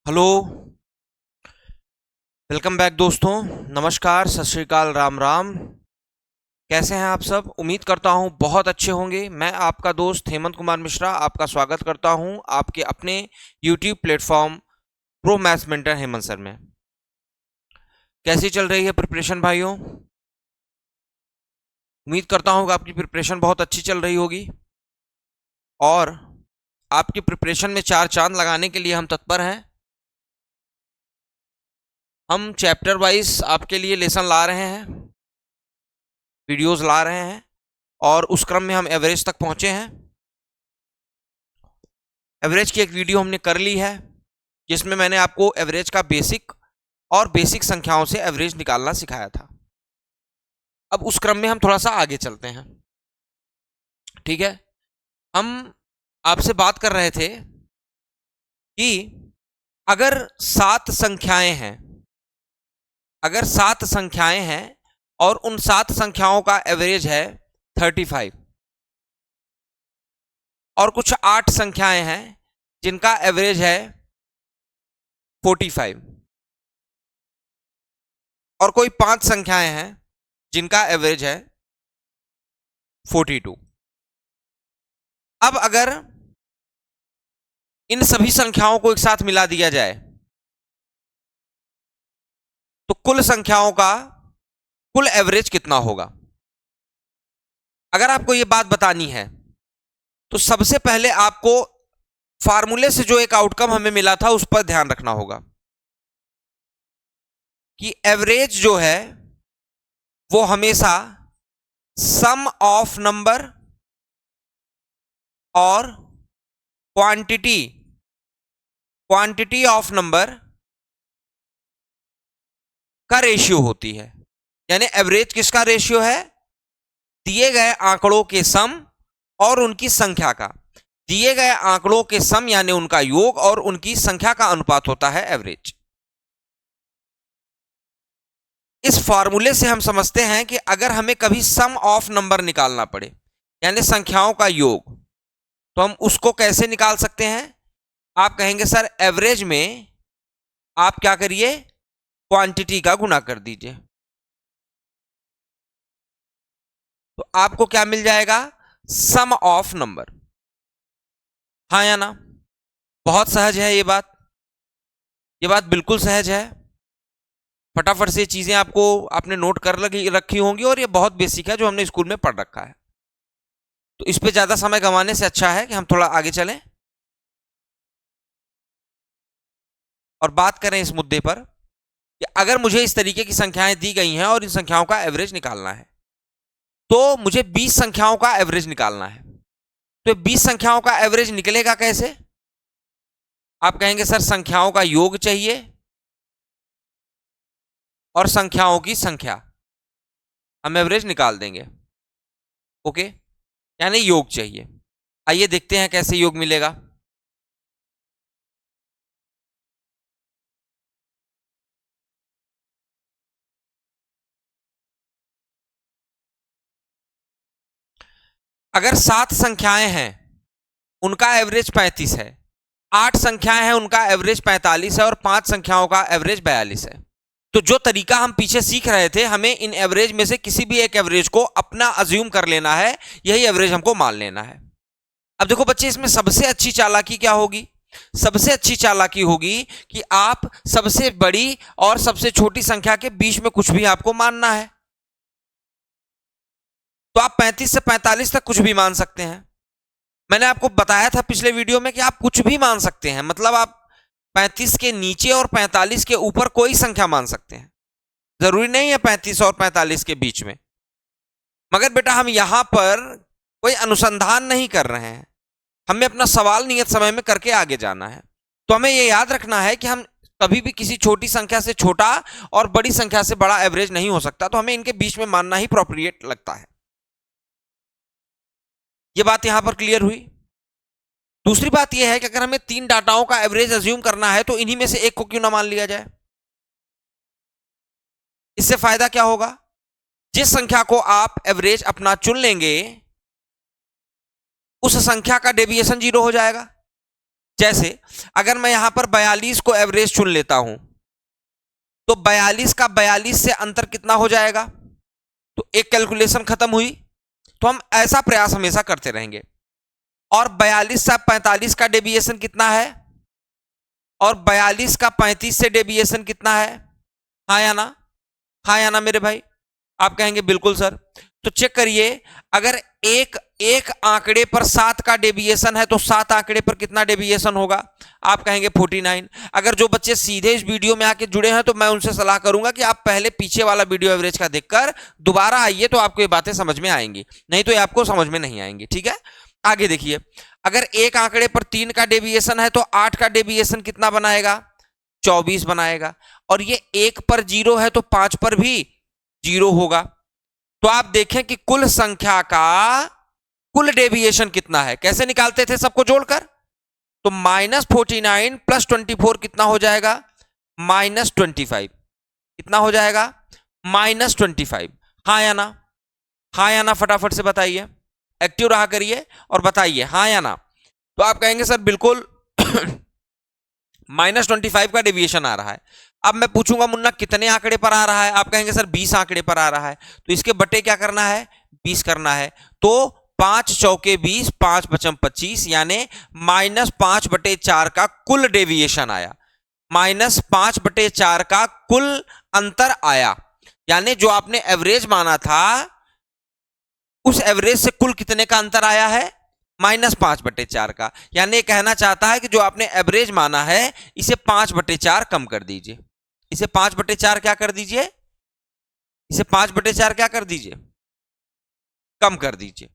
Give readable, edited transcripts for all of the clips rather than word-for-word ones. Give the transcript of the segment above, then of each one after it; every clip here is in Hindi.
हेलो। वेलकम बैक दोस्तों। नमस्कार, सत श्री अकाल, राम राम। कैसे हैं आप सब? उम्मीद करता हूं बहुत अच्छे होंगे। मैं आपका दोस्त हेमंत कुमार मिश्रा आपका स्वागत करता हूं आपके अपने YouTube platform pro maths mentor Hemant sir में। कैसी चल रही है प्रिपरेशन भाइयों? उम्मीद करता हूं कि आपकी प्रिपरेशन बहुत अच्छी चल रही होगी और आपकी प्रिपरेशन में चार चांद लगाने के लिए हम तत्पर हैं। हम चैप्टर वाइज आपके लिए लेसन ला रहे हैं, वीडियोस ला रहे हैं और उस क्रम में हम एवरेज तक पहुंचे हैं। एवरेज की एक वीडियो हमने कर ली है जिसमें मैंने आपको एवरेज का बेसिक और बेसिक संख्याओं से एवरेज निकालना सिखाया था। अब उस क्रम में हम थोड़ा सा आगे चलते हैं। ठीक है, हम आपसे बात कर रहे थे कि अगर सात संख्याएं हैं, अगर सात संख्याएं हैं और उन सात संख्याओं का एवरेज है 35 और कुछ आठ संख्याएं हैं जिनका एवरेज है 45 और कोई पांच संख्याएं हैं जिनका एवरेज है 42। अब अगर इन सभी संख्याओं को एक साथ मिला दिया जाए तो कुल संख्याओं का कुल एवरेज कितना होगा? अगर आपको यह बात बतानी है तो सबसे पहले आपको फार्मूले से जो एक आउटकम हमें मिला था उस पर ध्यान रखना होगा कि एवरेज जो है वो हमेशा सम ऑफ नंबर और क्वांटिटी ऑफ नंबर का रेशियो होती है। यानी एवरेज किसका रेशियो है? दिए गए आंकड़ों के सम और उनकी संख्या का। दिए गए आंकड़ों के सम यानी उनका योग और उनकी संख्या का अनुपात होता है एवरेज। इस फॉर्मूले से हम समझते हैं कि अगर हमें कभी सम ऑफ नंबर निकालना पड़े यानी संख्याओं का योग, तो हम उसको कैसे निकाल सकते हैं? आप कहेंगे सर एवरेज में आप क्या करिए, क्वांटिटी का गुना कर दीजिए, तो आपको क्या मिल जाएगा? सम ऑफ नंबर। हाँ या ना? बहुत सहज है ये बात, ये बात बिल्कुल सहज है। फटाफट से चीजें आपको आपने नोट कर रखी होंगी और ये बहुत बेसिक है जो हमने स्कूल में पढ़ रखा है। तो इस पे ज्यादा समय गंवाने से अच्छा है कि हम थोड़ा आगे चलें और बात करें इस मुद्दे पर कि अगर मुझे इस तरीके की संख्याएं दी गई हैं और इन संख्याओं का एवरेज निकालना है तो मुझे 20 संख्याओं का एवरेज निकालना है। तो 20 संख्याओं का एवरेज निकलेगा कैसे? आप कहेंगे सर संख्याओं का योग चाहिए और संख्याओं की संख्या, हम एवरेज निकाल देंगे। ओके, यानी योग चाहिए। आइए देखते हैं कैसे योग मिलेगा। अगर सात संख्याएं हैं उनका एवरेज 35 है, आठ संख्याएं हैं उनका एवरेज 45 है और पांच संख्याओं का एवरेज 42 है। तो जो तरीका हम पीछे सीख रहे थे, हमें इन एवरेज में से किसी भी एक एवरेज को अपना अज्यूम कर लेना है, यही एवरेज हमको मान लेना है। अब देखो बच्चे, इसमें सबसे अच्छी चालाकी क्या होगी? सबसे अच्छी चालाकी होगी कि आप सबसे बड़ी और सबसे छोटी संख्या के बीच में कुछ भी आपको मानना है। तो आप 35 से 45 तक कुछ भी मान सकते हैं। मैंने आपको बताया था पिछले वीडियो में कि आप कुछ भी मान सकते हैं, मतलब आप 35 के नीचे और 45 के ऊपर कोई संख्या मान सकते हैं, जरूरी नहीं है 35 और 45 के बीच में। मगर बेटा हम यहां पर कोई अनुसंधान नहीं कर रहे हैं, हमें अपना सवाल नियत समय में करके आगे जाना है। तो हमें यह याद रखना है कि हम कभी भी किसी छोटी संख्या से छोटा और बड़ी संख्या से बड़ा एवरेज नहीं हो सकता, तो हमें इनके बीच में मानना ही प्रोप्रिएट लगता है। यह बात यहां पर क्लियर हुई। दूसरी बात यह है कि अगर हमें तीन डाटाओं का एवरेज अज्यूम करना है तो इन्हीं में से एक को क्यों ना मान लिया जाए? इससे फायदा क्या होगा? जिस संख्या को आप एवरेज अपना चुन लेंगे उस संख्या का डेविएशन 0 हो जाएगा। जैसे अगर मैं यहां पर 42 को एवरेज चुन लेता हूं तो 42 का 42 से अंतर कितना हो जाएगा, तो एक कैलकुलेशन खत्म हुई। तो हम ऐसा प्रयास हमेशा करते रहेंगे। और 42 से 45 का डेविएशन कितना है, और 42 का 35 से डेविएशन कितना है, हाँ या ना, हाँ या ना मेरे भाई। आप कहेंगे बिल्कुल सर। तो चेक करिए, अगर एक एक आंकड़े पर 7 का डेविएशन है तो 7 आंकड़े पर कितना डेविएशन होगा, आप कहेंगे 49। अगर जो बच्चे सीधे इस वीडियो में आके जुड़े हैं तो मैं उनसे सलाह करूंगा कि आप पहले पीछे वाला वीडियो एवरेज का देखकर दोबारा आइए, तो आपको ये बातें समझ में आएंगी, नहीं तो ये आपको समझ में नहीं आएंगी। ठीक है, आगे देखिए, अगर एक आंकड़े पर 3 का डेविएशन है तो 8 का डेविएशन कितना बनाएगा, 24 बनाएगा। और ये 1 पर 0 है तो 5 पर भी 0 होगा। तो आप देखें कि कुल संख्या का कुल डेविएशन कितना है, कैसे निकालते थे सबको जोड़कर, तो -49 प्लस 24 कितना हो जाएगा, -25। कितना हो जाएगा, -25। हाँ या ना, हाँ या ना, फटाफट से बताइए, एक्टिव रहा करिए और बताइए हाँ या ना। तो आप कहेंगे सर बिल्कुल -25 का डेविएशन आ रहा है। अब मैं पूछूंगा मुन्ना कितने आंकड़े पर आ रहा है, आप कहेंगे सर 20 आंकड़े पर आ रहा है। तो इसके बटे क्या करना है, 20 करना है। तो 5 चौके 20, 5 पचम 25, यानी -5/4 का कुल डेविएशन आया, -5/4 का कुल अंतर आया। यानी जो आपने एवरेज माना था उस एवरेज से कुल कितने का अंतर आया है, -5/4 का। यानी कहना चाहता है कि जो आपने एवरेज माना है इसे 5/4 कम कर दीजिए, इसे 5/4 क्या कर दीजिए, इसे 5/4 क्या कर दीजिए, कम कर दीजिए।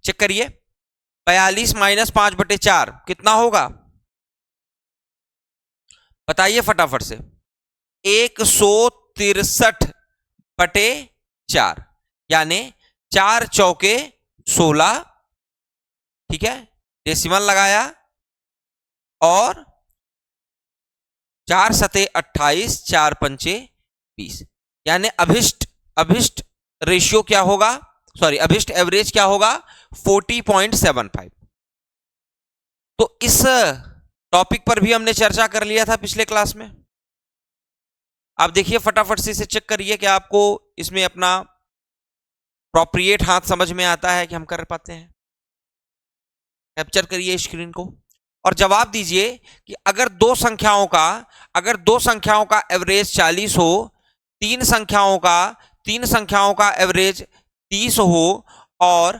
चेक करिए, 42 - 5/4 कितना होगा, बताइए फटाफट से, 163/4, यानी 4 चौके 16, ठीक है, डेसिमल लगाया, और 4 सते 28, 4 पंचे 20, यानी अभिष्ट रेशियो क्या होगा, सॉरी अभिष्ट एवरेज क्या होगा, 40.75। तो इस टॉपिक पर भी हमने चर्चा कर लिया था पिछले क्लास में। आप देखिए फटाफट से इसे चेक करिए कि आपको इसमें अपना प्रोप्रिएट हाथ समझ में आता है कि हम कर पाते हैं। कैप्चर करिए स्क्रीन को और जवाब दीजिए कि अगर दो संख्याओं का एवरेज 40 हो, तीन संख्याओं का एवरेज 30 हो और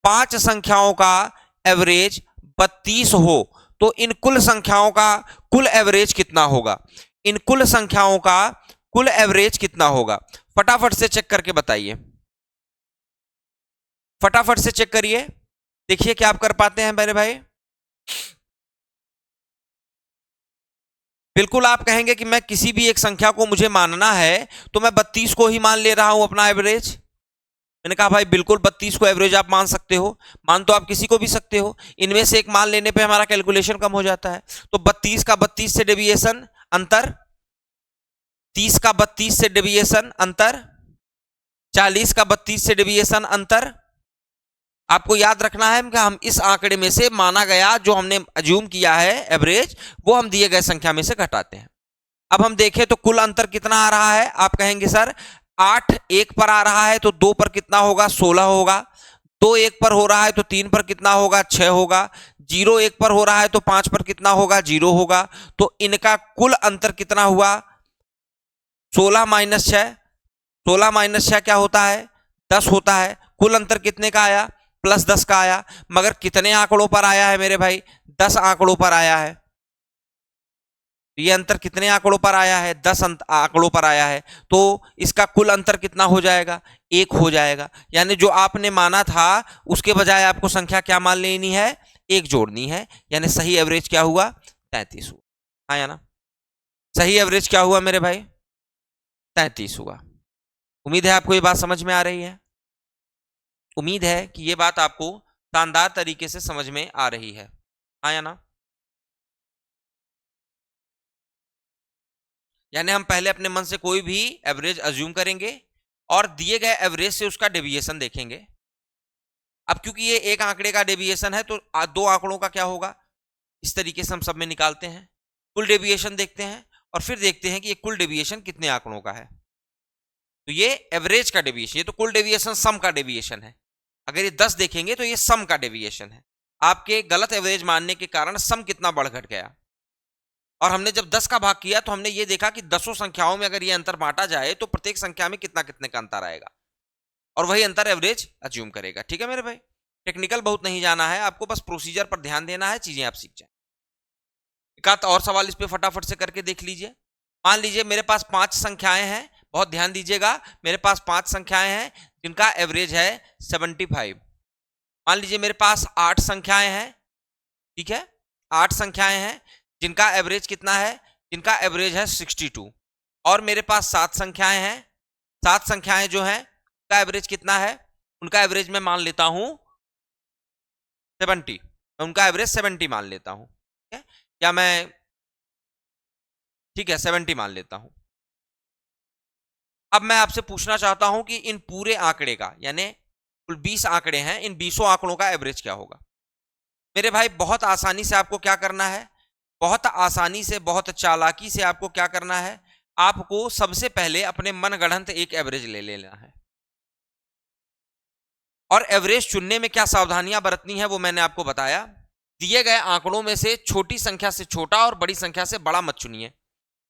5 संख्याओं का एवरेज 32 हो, तो इन कुल संख्याओं का कुल एवरेज कितना होगा, इन कुल संख्याओं का कुल एवरेज कितना होगा। फटाफट से चेक करके बताइए, फटाफट से चेक करिए, देखिए क्या आप कर पाते हैं मेरे भाई। बिल्कुल आप कहेंगे कि मैं किसी भी एक संख्या को मुझे मानना है तो मैं 32 को ही मान ले रहा हूं अपना एवरेज। मैंने कहा भाई बिल्कुल 32 को एवरेज आप मान सकते हो, मान तो आप किसी को भी सकते हो, इनमें से एक मान लेने पे हमारा कैलकुलेशन कम हो जाता है। तो 32 का 32 से डेविएशन अंतर, 30 का 32 से डेविएशन अंतर, 40 का 32 से डेविएशन अंतर। आपको याद रखना है कि हम इस आंकड़े में से माना गया जो हमने अज्यूम किया है एवरेज, वो हम दिए गए संख्या में से घटाते हैं। अब हम देखें तो कुल अंतर कितना आ रहा है, आप कहेंगे सर 8 1 पर आ रहा है तो 2 पर कितना होगा, 16 होगा। 2 1 पर हो रहा है तो 3 पर कितना होगा, 6 होगा। 0 1 पर हो रहा है तो 5 पर कितना होगा, 0 होगा। तो इनका कुल अंतर कितना हुआ, 16 - 6, 16 - 6 क्या होता है, 10 होता है। कुल अंतर कितने का आया, +10 का आया। मगर कितने आंकड़ों पर आया है मेरे भाई, 10 आंकड़ों पर आया है। ये अंतर कितने आंकड़ों पर आया है, 10 आंकड़ों पर आया है। तो इसका कुल अंतर कितना हो जाएगा, 1 हो जाएगा। यानी जो आपने माना था उसके बजाय आपको संख्या क्या मान लेनी है, 1 जोड़नी है। यानी सही एवरेज क्या हुआ, 33 हुआ। हाँ या ना, सही एवरेज क्या हुआ मेरे भाई, 33 हुआ। उम्मीद है आपको ये बात समझ में आ रही है, उम्मीद है कि ये बात आपको शानदार तरीके से समझ में आ रही है। हाँ या ना, यानी हम पहले अपने मन से कोई भी एवरेज अज्यूम करेंगे और दिए गए एवरेज से उसका डेविएशन देखेंगे। अब क्योंकि ये एक आंकड़े का डेविएशन है तो दो आंकड़ों का क्या होगा, इस तरीके से हम सब में निकालते हैं, कुल डेविएशन देखते हैं और फिर देखते हैं कि ये कुल डेविएशन कितने आंकड़ों का है। तो ये एवरेज का डेविएशन, ये तो कुल डेविएशन सम का डेविएशन है। अगर ये 10 देखेंगे तो ये सम का डेविएशन है। आपके गलत एवरेज मानने के कारण सम कितना बढ़ घट गया। और हमने जब 10 का भाग किया तो हमने ये देखा कि 10 संख्याओं में अगर ये अंतर बांटा जाए तो प्रत्येक संख्या में कितना कितने का अंतर आएगा और वही अंतर एवरेज अज्यूम करेगा। ठीक है मेरे भाई, टेक्निकल बहुत नहीं जाना है, आपको बस प्रोसीजर पर ध्यान देना है, चीजें आप सीख जाए। एक आध और सवाल इस पे फटाफट से करके देख लीजिए। मान लीजिए मेरे पास 5 संख्याएं हैं, बहुत ध्यान दीजिएगा, मेरे पास 5 संख्याएं हैं जिनका एवरेज है 75। मान लीजिए मेरे पास 8 संख्याएं हैं, ठीक है, 8 संख्याएं हैं जिनका एवरेज कितना है, जिनका एवरेज है 62। और मेरे पास 7 संख्याएं हैं, 7 संख्याएं जो हैं उनका एवरेज कितना है, उनका एवरेज मैं मान लेता हूं 70, उनका एवरेज 70 मान लेता हूं, ठीक है, या मैं, ठीक है, 70 मान लेता हूं। अब मैं आपसे पूछना चाहता हूं कि इन पूरे आंकड़े का, यानी कुल 20 आंकड़े हैं, इन 20 आंकड़ों का एवरेज क्या होगा। मेरे भाई बहुत आसानी से आपको क्या करना है, बहुत आसानी से, बहुत चालाकी से आपको क्या करना है, आपको सबसे पहले अपने मनगढ़ंत एक एवरेज ले लेना है। और एवरेज चुनने में क्या सावधानियां बरतनी है वो मैंने आपको बताया। दिए गए आंकड़ों में से छोटी संख्या से छोटा और बड़ी संख्या से बड़ा मत चुनिए,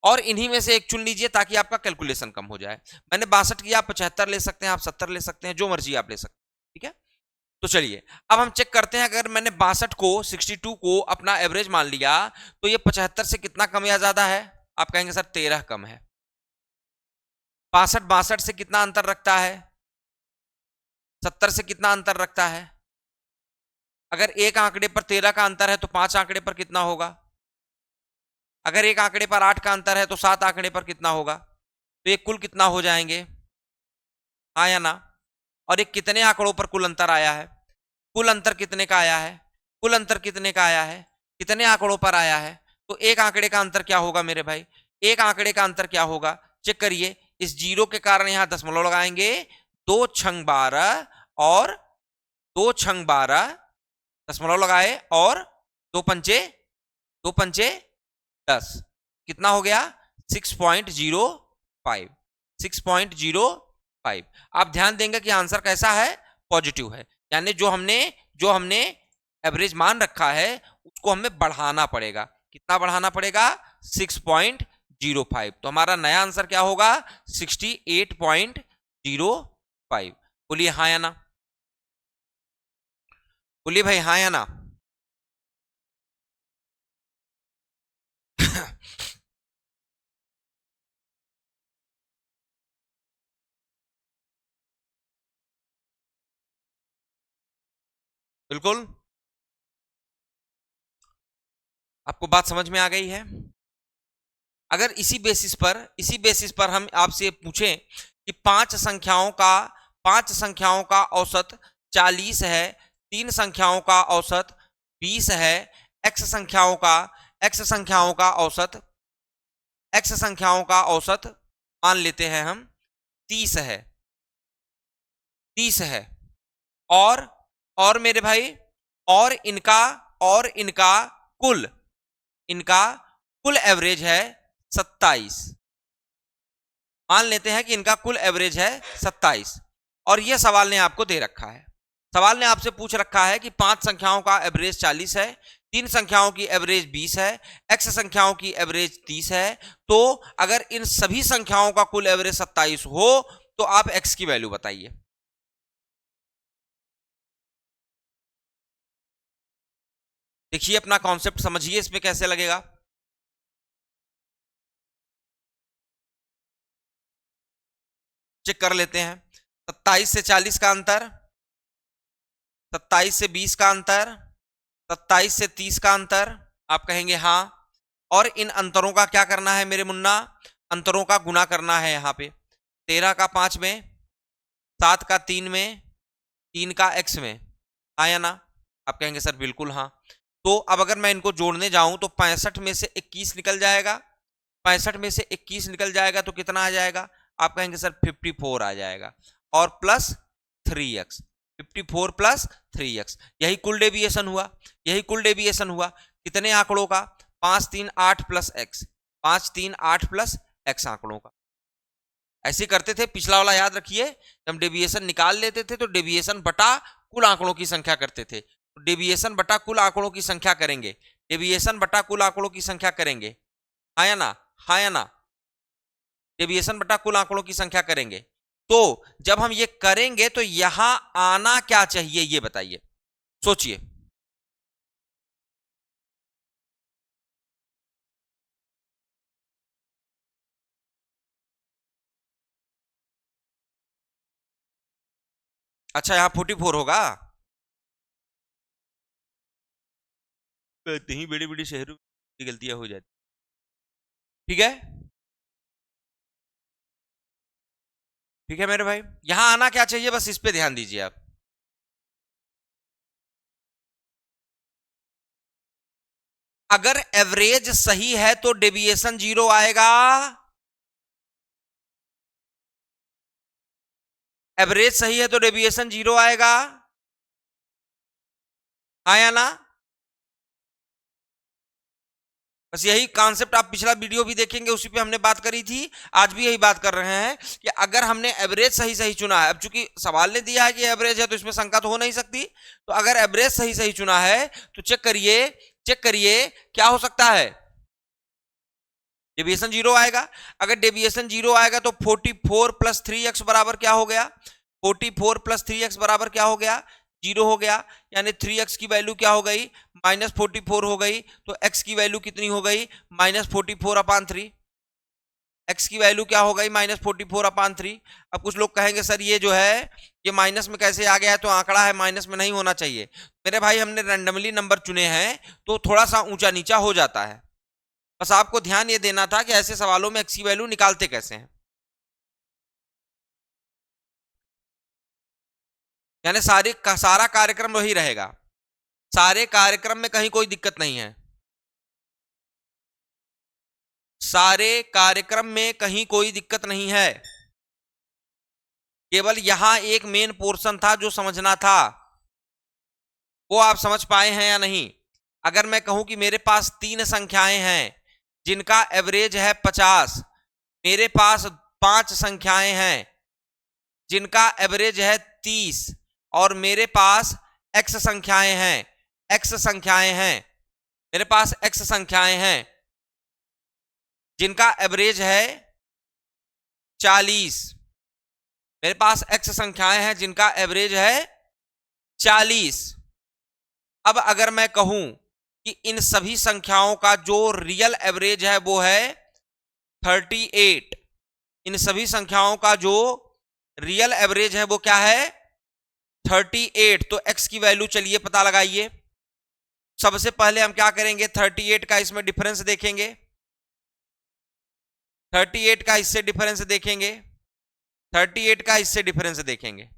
और इन्हीं में से एक चुन लीजिए ताकि आपका कैलकुलेशन कम हो जाए। मैंने 62 किया, आप 75 ले सकते हैं, आप 70 ले सकते हैं, जो मर्जी आप ले सकते हैं, ठीक है। तो चलिए अब हम चेक करते हैं, अगर मैंने 62 को, 62 को अपना एवरेज मान लिया तो ये 75 से कितना कम या ज्यादा है। आप कहेंगे सर 13 कम है। 62 से कितना अंतर रखता है, 70 से कितना अंतर रखता है। अगर एक आंकड़े पर 13 का अंतर है तो 5 आंकड़े पर कितना होगा। अगर एक आंकड़े पर 8 का अंतर है तो 7 आंकड़े पर कितना होगा। तो ये कुल कितना हो जाएंगे, हाँ या ना। और ये कितने आंकड़ों पर कुल अंतर आया है, कुल अंतर कितने का आया है, कुल अंतर कितने का आया है, कितने आंकड़ों पर आया है। तो एक आंकड़े का अंतर क्या होगा मेरे भाई, एक आंकड़े का अंतर क्या होगा, चेक करिए। इस जीरो के कारण यहां दशमलव लगाएंगे, 2 छंग 12 और 2 छंग 12 दशमलव लगाए और 2 पंचे 10, कितना हो गया 6.05, 6.05। आप ध्यान देंगे कि आंसर कैसा है, पॉजिटिव है, यानी जो हमने एवरेज मान रखा है उसको हमें बढ़ाना पड़ेगा। कितना बढ़ाना पड़ेगा, 6.05। तो हमारा नया आंसर क्या होगा, 68.05। बोलिए हाँ या ना, बोलिए भाई हाँ या ना। बिल्कुल, आपको बात समझ में आ गई है। अगर इसी बेसिस पर हम आपसे पूछें कि 5 संख्याओं का औसत 40 है, 3 संख्याओं का औसत 20 है, x संख्याओं का औसत मान लेते हैं हम 30 है, और मेरे भाई, और इनका कुल एवरेज है 27। मान लेते हैं कि इनका कुल एवरेज है 27, और यह सवाल ने आपको दे रखा है। सवाल ने आपसे पूछ रखा है कि 5 संख्याओं का एवरेज 40 है, 3 संख्याओं की एवरेज 20 है, x संख्याओं की एवरेज 30 है। तो अगर इन सभी संख्याओं का कुल एवरेज 27 हो तो आप x की वैल्यू बताइए। देखिए अपना कॉन्सेप्ट समझिए, इसमें कैसे लगेगा। चेक कर लेते हैं। 27 से 40 का अंतर, 27 से 20 का अंतर, 27 से 30 का अंतर, आप कहेंगे हाँ। और इन अंतरों का क्या करना है मेरे मुन्ना, अंतरों का गुना करना है। यहाँ पे 13 का 5 में, 7 का 3 में, 3 का x में, हाँ या ना। आप कहेंगे सर बिल्कुल हाँ। तो अब अगर मैं इनको जोड़ने जाऊं तो 65 में से 21 निकल जाएगा, 65 में से 21 निकल जाएगा तो कितना आ जाएगा, आप कहेंगे सर 54 आ जाएगा, और प्लस 3x। 54 प्लस 3x, यही कुल डेविएशन हुआ, यही कुल डेविएशन हुआ कितने आंकड़ों का, 5 3 8 प्लस x, 5 3 8 प्लस x आंकड़ों का। ऐसे करते थे, पिछला वाला याद रखिए, जब हम डेविएशन निकाल लेते थे तो डेविएशन बटा कुल आंकड़ों की संख्या करते थे, तो डेविएशन बटा कुल आंकड़ों की संख्या करेंगे, डेविएशन बटा कुल आंकड़ों की संख्या करेंगे, हाँ या ना, हाँ या ना, डेविएशन बटा कुल आंकड़ों की संख्या करेंगे। तो जब हम ये करेंगे तो यहां आना क्या चाहिए ये बताइए, सोचिए। अच्छा यहां 44 होगा, कहीं बड़ी बड़ी शहरों की गलतियां हो जाती, ठीक है, ठीक है मेरे भाई, यहां आना क्या चाहिए बस इस पे ध्यान दीजिए आप। अगर एवरेज सही है तो डेविएशन 0 आएगा, एवरेज सही है तो डेविएशन 0 आएगा, हाँ या ना। बस यही कॉन्सेप्ट आप पिछला वीडियो भी देखेंगे, उसी पे हमने बात करी थी, आज भी यही बात कर रहे हैं कि अगर हमने एवरेज सही सही चुना है, अब चूंकि सवाल ने दिया है कि एवरेज है तो इसमें शंका तो हो नहीं सकती, तो अगर एवरेज सही सही चुना है तो चेक करिए, चेक करिए क्या हो सकता है, डेविएशन 0 आएगा। अगर डेविएशन 0 आएगा तो 44 प्लस 3x बराबर क्या हो गया, 44 प्लस 3x बराबर क्या हो गया, 0 हो गया, यानी 3x की वैल्यू क्या हो गई, -44 हो गई, तो x की वैल्यू कितनी हो गई, -44/3, x की वैल्यू क्या हो गई, -44/3। अब कुछ लोग कहेंगे सर ये जो है ये माइनस में कैसे आ गया है, तो आंकड़ा है माइनस में नहीं होना चाहिए, मेरे भाई हमने रैंडमली नंबर चुने हैं तो थोड़ा सा ऊंचा नीचा हो जाता है, बस आपको ध्यान ये देना था कि ऐसे सवालों में x की वैल्यू निकालते कैसे हैं, यानी सारा कार्यक्रम वही रहेगा, सारे कार्यक्रम में कहीं कोई दिक्कत नहीं है, सारे कार्यक्रम में कहीं कोई दिक्कत नहीं है, केवल यहां एक मेन पोर्शन था जो समझना था, वो आप समझ पाए हैं या नहीं। अगर मैं कहूं कि मेरे पास 3 संख्याएं हैं जिनका एवरेज है 50, मेरे पास 5 संख्याएं हैं जिनका एवरेज है 30, और मेरे पास x संख्याएं हैं, x संख्याएं हैं, मेरे पास x संख्याएं हैं जिनका एवरेज है 40, मेरे पास x संख्याएं हैं जिनका एवरेज है 40। अब अगर मैं कहूं कि इन सभी संख्याओं का जो रियल एवरेज है वो है 38, इन सभी संख्याओं का जो रियल एवरेज है वो क्या है 38, तो x की वैल्यू चलिए पता लगाइए। सबसे पहले हम क्या करेंगे, 38 का इसमें डिफरेंस देखेंगे, 38 का इससे डिफरेंस देखेंगे, 38 का इससे डिफरेंस देखेंगे।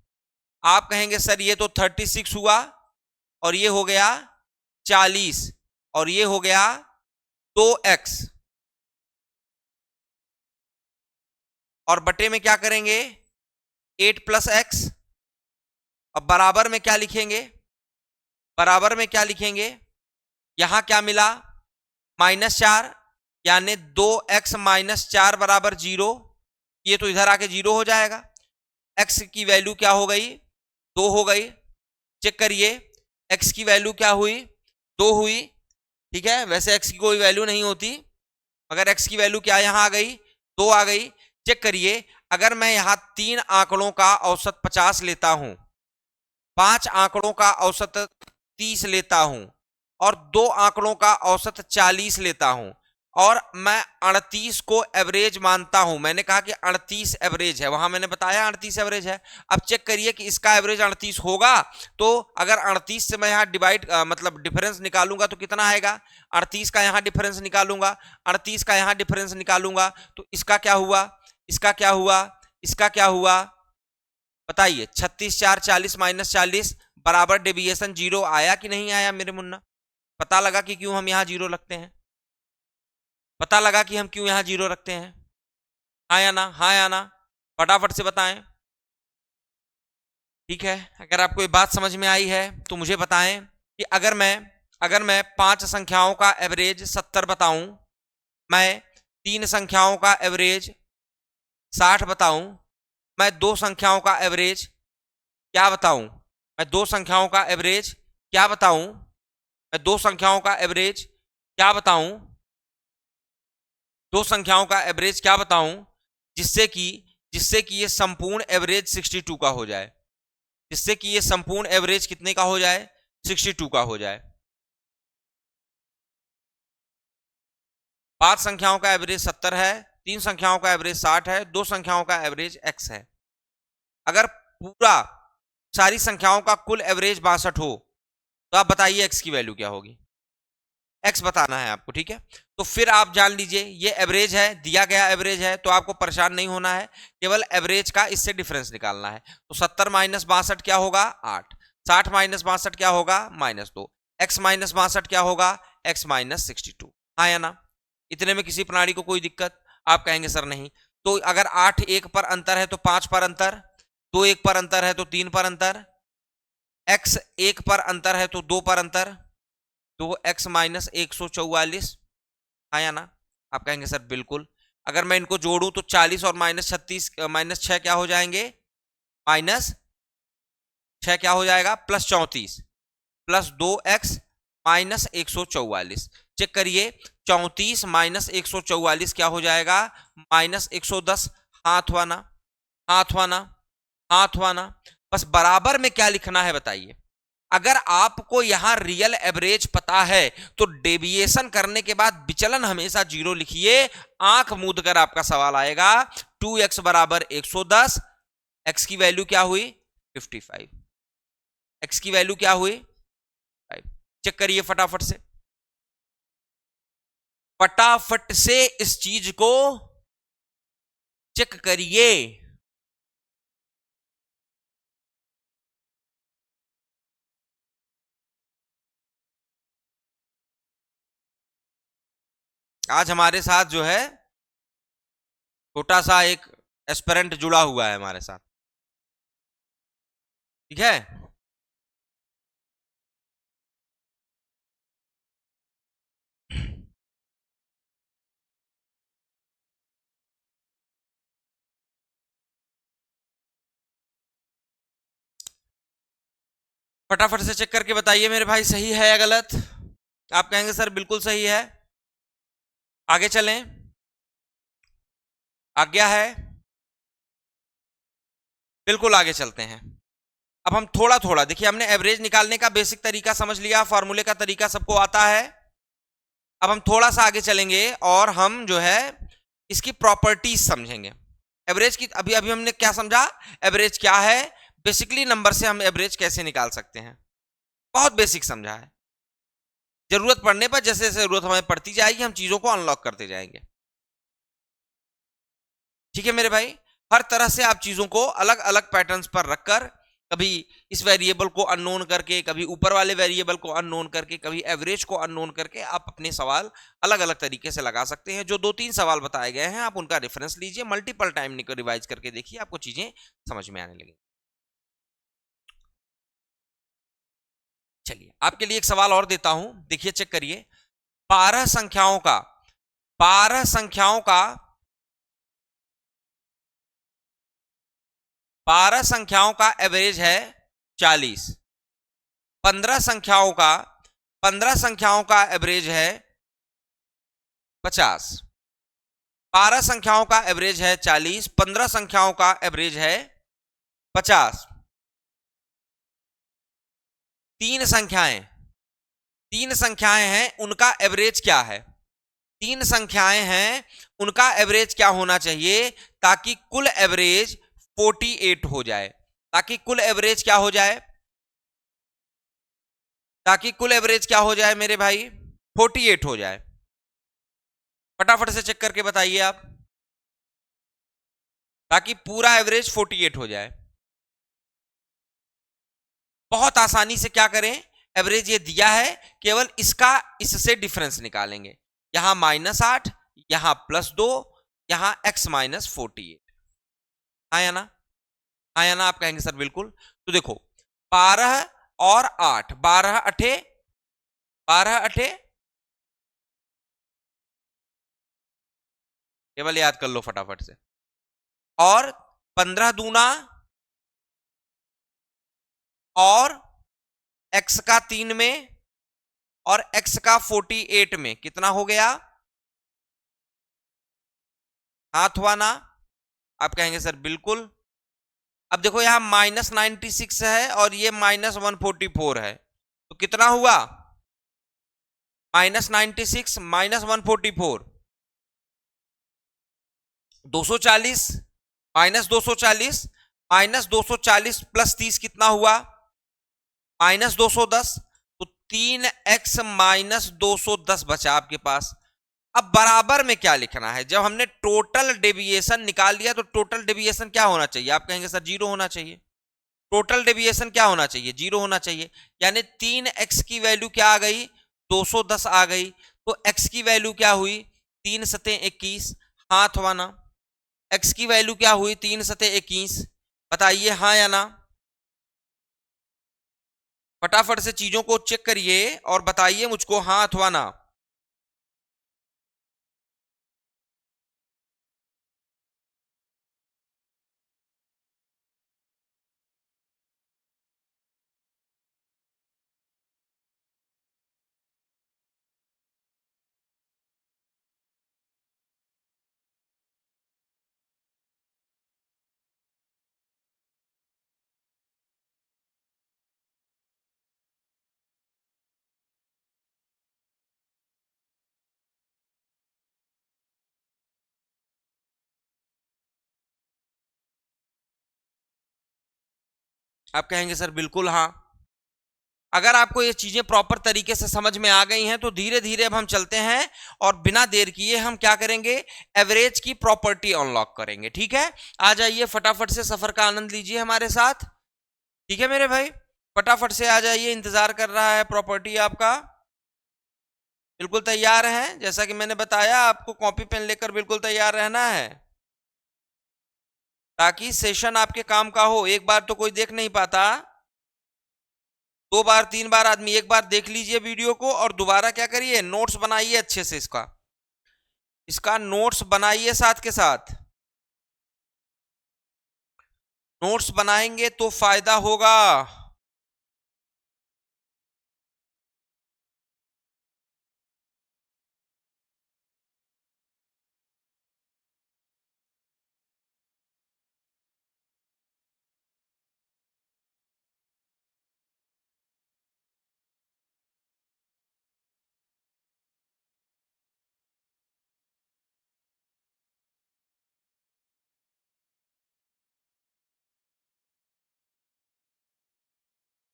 आप कहेंगे सर ये तो 36 हुआ और ये हो गया 40 और ये हो गया 2x, और बटे में क्या करेंगे 8 प्लस एक्स, अब बराबर में क्या लिखेंगे, बराबर में क्या लिखेंगे, यहां क्या मिला -4, यानी 2x - 4 बराबर 0, ये तो इधर आके 0 हो जाएगा, x की वैल्यू क्या हो गई 2 हो गई, चेक करिए x की वैल्यू क्या हुई 2 हुई, ठीक है, वैसे x की कोई वैल्यू नहीं होती, मगर x की वैल्यू क्या यहां आ गई 2 आ गई। चेक करिए अगर मैं यहां 3 आंकड़ों का औसत 50 लेता हूं, 5 आंकड़ों का औसत 30 लेता हूं और 2 आंकड़ों का औसत 40 लेता हूं, और मैं 38 को एवरेज मानता हूं, मैंने कहा कि 38 एवरेज है, वहां मैंने बताया 38 एवरेज है। अब चेक करिए कि इसका एवरेज 38 होगा, तो अगर 38 से मैं यहां डिवाइड मतलब डिफरेंस निकालूंगा तो कितना आएगा, 38 का यहां डिफरेंस निकालूंगा, 38 का यहां डिफरेंस निकालूंगा तो इसका क्या हुआ, इसका क्या हुआ, इसका क्या हुआ, बताइए 36 4 40 -40 बराबर डेविएशन 0 आया कि नहीं आया मेरे मुन्ना, पता लगा कि क्यों हम यहां 0 लगते हैं, पता लगा कि हम क्यों यहां 0 रखते हैं, हाँ या ना, हाँ या ना, फटाफट से बताएं। ठीक है, अगर आपको ये बात समझ में आई है तो मुझे बताएं कि अगर मैं 5 संख्याओं का एवरेज 70 बताऊं, मैं 3 संख्याओं का एवरेज 60 बताऊं, मैं 2 संख्याओं का एवरेज क्या बताऊं, मैं 2 संख्याओं का एवरेज क्या बताऊं, मैं 2 संख्याओं का एवरेज क्या बताऊं, 2 संख्याओं का एवरेज क्या बताऊं, जिससे कि ये संपूर्ण एवरेज 62 का हो जाए, जिससे कि ये संपूर्ण एवरेज कितने का हो जाए, 62 का हो जाए। 5 संख्याओं का एवरेज 70 है, 3 संख्याओं का एवरेज 60 है, 2 संख्याओं का एवरेज x है। अगर पूरा सारी संख्याओं का कुल एवरेज 62 हो तो आप बताइए x की वैल्यू क्या होगी, x बताना है आपको, ठीक है। तो फिर आप जान लीजिए ये एवरेज है, दिया गया एवरेज है, तो आपको परेशान नहीं होना है, केवल एवरेज का इससे डिफरेंस निकालना है। तो 70 माइनस 62 क्या होगा, 8, 60 माइनस 62 क्या होगा, -2, x माइनस 62 क्या होगा, x माइनस 62। हाँ या ना, इतने में किसी प्रणाली को कोई दिक्कत? आप कहेंगे सर नहीं। तो अगर 8 1 पर अंतर है तो 5 पर अंतर, 2 1 पर अंतर है तो 3 पर अंतर, x 1 पर अंतर है तो 2 पर अंतर, तो x माइनस 144। हाँ या ना, आप कहेंगे सर बिल्कुल। अगर मैं इनको जोड़ूं तो 40 और -6 क्या हो जाएंगे, -6 क्या हो जाएगा, +34 प्लस 2x माइनस 144। चेक करिए, 34 माइनस 144 क्या हो जाएगा, -110। हाथ वाना, हाथ वाना, हाथ वाना। बस बराबर में क्या लिखना है बताइए। अगर आपको यहां रियल एवरेज पता है तो डेविएशन करने के बाद विचलन हमेशा 0 लिखिए, आंख मूंद कर आपका सवाल आएगा। 2x बराबर 110, x की वैल्यू क्या हुई, 55, x की वैल्यू क्या हुई, 5। चेक करिए फटाफट से, फटाफट से इस चीज को चेक करिए। आज हमारे साथ जो है छोटा सा एक एस्पिरेंट जुड़ा हुआ है हमारे साथ, ठीक है। फटाफट से चेक करके बताइए मेरे भाई, सही है या गलत। आप कहेंगे सर बिल्कुल सही है। आगे चलें, आज्ञा है, बिल्कुल आगे चलते हैं। अब हम थोड़ा थोड़ा देखिए, हमने एवरेज निकालने का बेसिक तरीका समझ लिया, फॉर्मूले का तरीका सबको आता है। अब हम थोड़ा सा आगे चलेंगे और हम जो है इसकी प्रॉपर्टीज समझेंगे। एवरेज की अभी अभी हमने क्या समझा, एवरेज क्या है, बेसिकली नंबर से हम एवरेज कैसे निकाल सकते हैं, बहुत बेसिक समझा है। जरूरत पड़ने पर जैसे जैसे जरूरत हमें पड़ती जाएगी हम चीजों को अनलॉक करते जाएंगे, ठीक है मेरे भाई। हर तरह से आप चीजों को अलग अलग पैटर्न्स पर रखकर, कभी इस वेरिएबल को अननोन करके, कभी ऊपर वाले वेरिएबल को अननोन करके, कभी एवरेज को अननोन करके आप अपने सवाल अलग अलग तरीके से लगा सकते हैं। जो 2-3 सवाल बताए गए हैं आप उनका रेफरेंस लीजिए, मल्टीपल टाइम रिवाइज करके देखिए, आपको चीजें समझ में आने लगेंगी। चलिए आपके लिए एक सवाल और देता हूं, देखिए चेक करिए। 12 संख्याओं का 12 संख्याओं का 12 संख्याओं का एवरेज है 40। 15 संख्याओं का 15 संख्याओं का एवरेज है 50। 12 संख्याओं का एवरेज है 40, 15 संख्याओं का एवरेज है 50। तीन संख्याएं हैं, उनका एवरेज क्या है, 3 संख्याएं हैं, उनका एवरेज क्या होना चाहिए ताकि कुल एवरेज 48 हो जाए, ताकि कुल एवरेज क्या हो जाए, ताकि कुल एवरेज क्या हो जाए मेरे भाई, 48 हो जाए। फटाफट से चेक करके बताइए आप, ताकि पूरा एवरेज 48 हो जाए। बहुत आसानी से क्या करें, एवरेज ये दिया है, केवल इसका इससे डिफरेंस निकालेंगे। यहां -8, यहां +2, यहां x -48। हाँ या ना, हाँ या ना? आप कहेंगे सर बिल्कुल। तो देखो 12 और 8, 12 अठे 12 अठे, केवल याद कर लो फटाफट से, और 15 दूना और x का 3 में और x का 48 में कितना हो गया? हाथ हुआ ना? आप कहेंगे सर बिल्कुल। अब देखो यहां -96 है और ये -144 है, तो कितना हुआ? -96 -144, 240, -240, -240 प्लस 30 कितना हुआ? -210। तो 3x -210 बचा आपके पास। अब बराबर में क्या लिखना है? जब हमने टोटल डेविएशन निकाल लिया तो टोटल डेविएशन क्या होना चाहिए? आप कहेंगे सर 0 होना चाहिए। टोटल डेविएशन क्या होना चाहिए? 0 होना चाहिए। यानी 3x की वैल्यू क्या आ गई? 210 आ गई। तो x की वैल्यू क्या हुई? 3 सते 21। हाथ हुआ ना? x की वैल्यू क्या हुई? 3 सते 21। बताइए हाँ या ना? फटाफट से चीजों को चेक करिए और बताइए मुझको हाँ अथवा ना। आप कहेंगे सर बिल्कुल हाँ। अगर आपको ये चीजें प्रॉपर तरीके से समझ में आ गई हैं तो धीरे धीरे अब हम चलते हैं और बिना देर किए हम क्या करेंगे? एवरेज की प्रॉपर्टी अनलॉक करेंगे। ठीक है, आ जाइए फटाफट से, सफर का आनंद लीजिए हमारे साथ। ठीक है मेरे भाई, फटाफट से आ जाइए, इंतजार कर रहा है प्रॉपर्टी आपका। बिल्कुल तैयार हैं? जैसा कि मैंने बताया आपको कॉपी पेन लेकर बिल्कुल तैयार रहना है ताकि सेशन आपके काम का हो। एक बार तो कोई देख नहीं पाता, 2 बार 3 बार आदमी, एक बार देख लीजिए वीडियो को और दोबारा क्या करिए? नोट्स बनाइए अच्छे से। इसका नोट्स बनाइए, साथ के साथ नोट्स बनाएंगे तो फायदा होगा।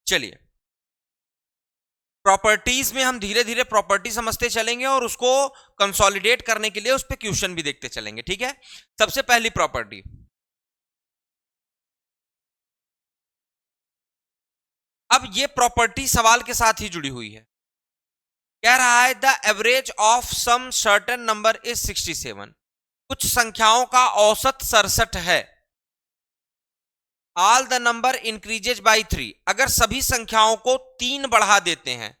चलिए, प्रॉपर्टीज में हम धीरे धीरे प्रॉपर्टी समझते चलेंगे और उसको कंसोलिडेट करने के लिए उस पर क्वेश्चन भी देखते चलेंगे। ठीक है, सबसे पहली प्रॉपर्टी, अब ये प्रॉपर्टी सवाल के साथ ही जुड़ी हुई है। कह रहा है the average of some certain number is 67। कुछ संख्याओं का औसत 67 है। All the number increases by 3। अगर सभी संख्याओं को 3 बढ़ा देते हैं,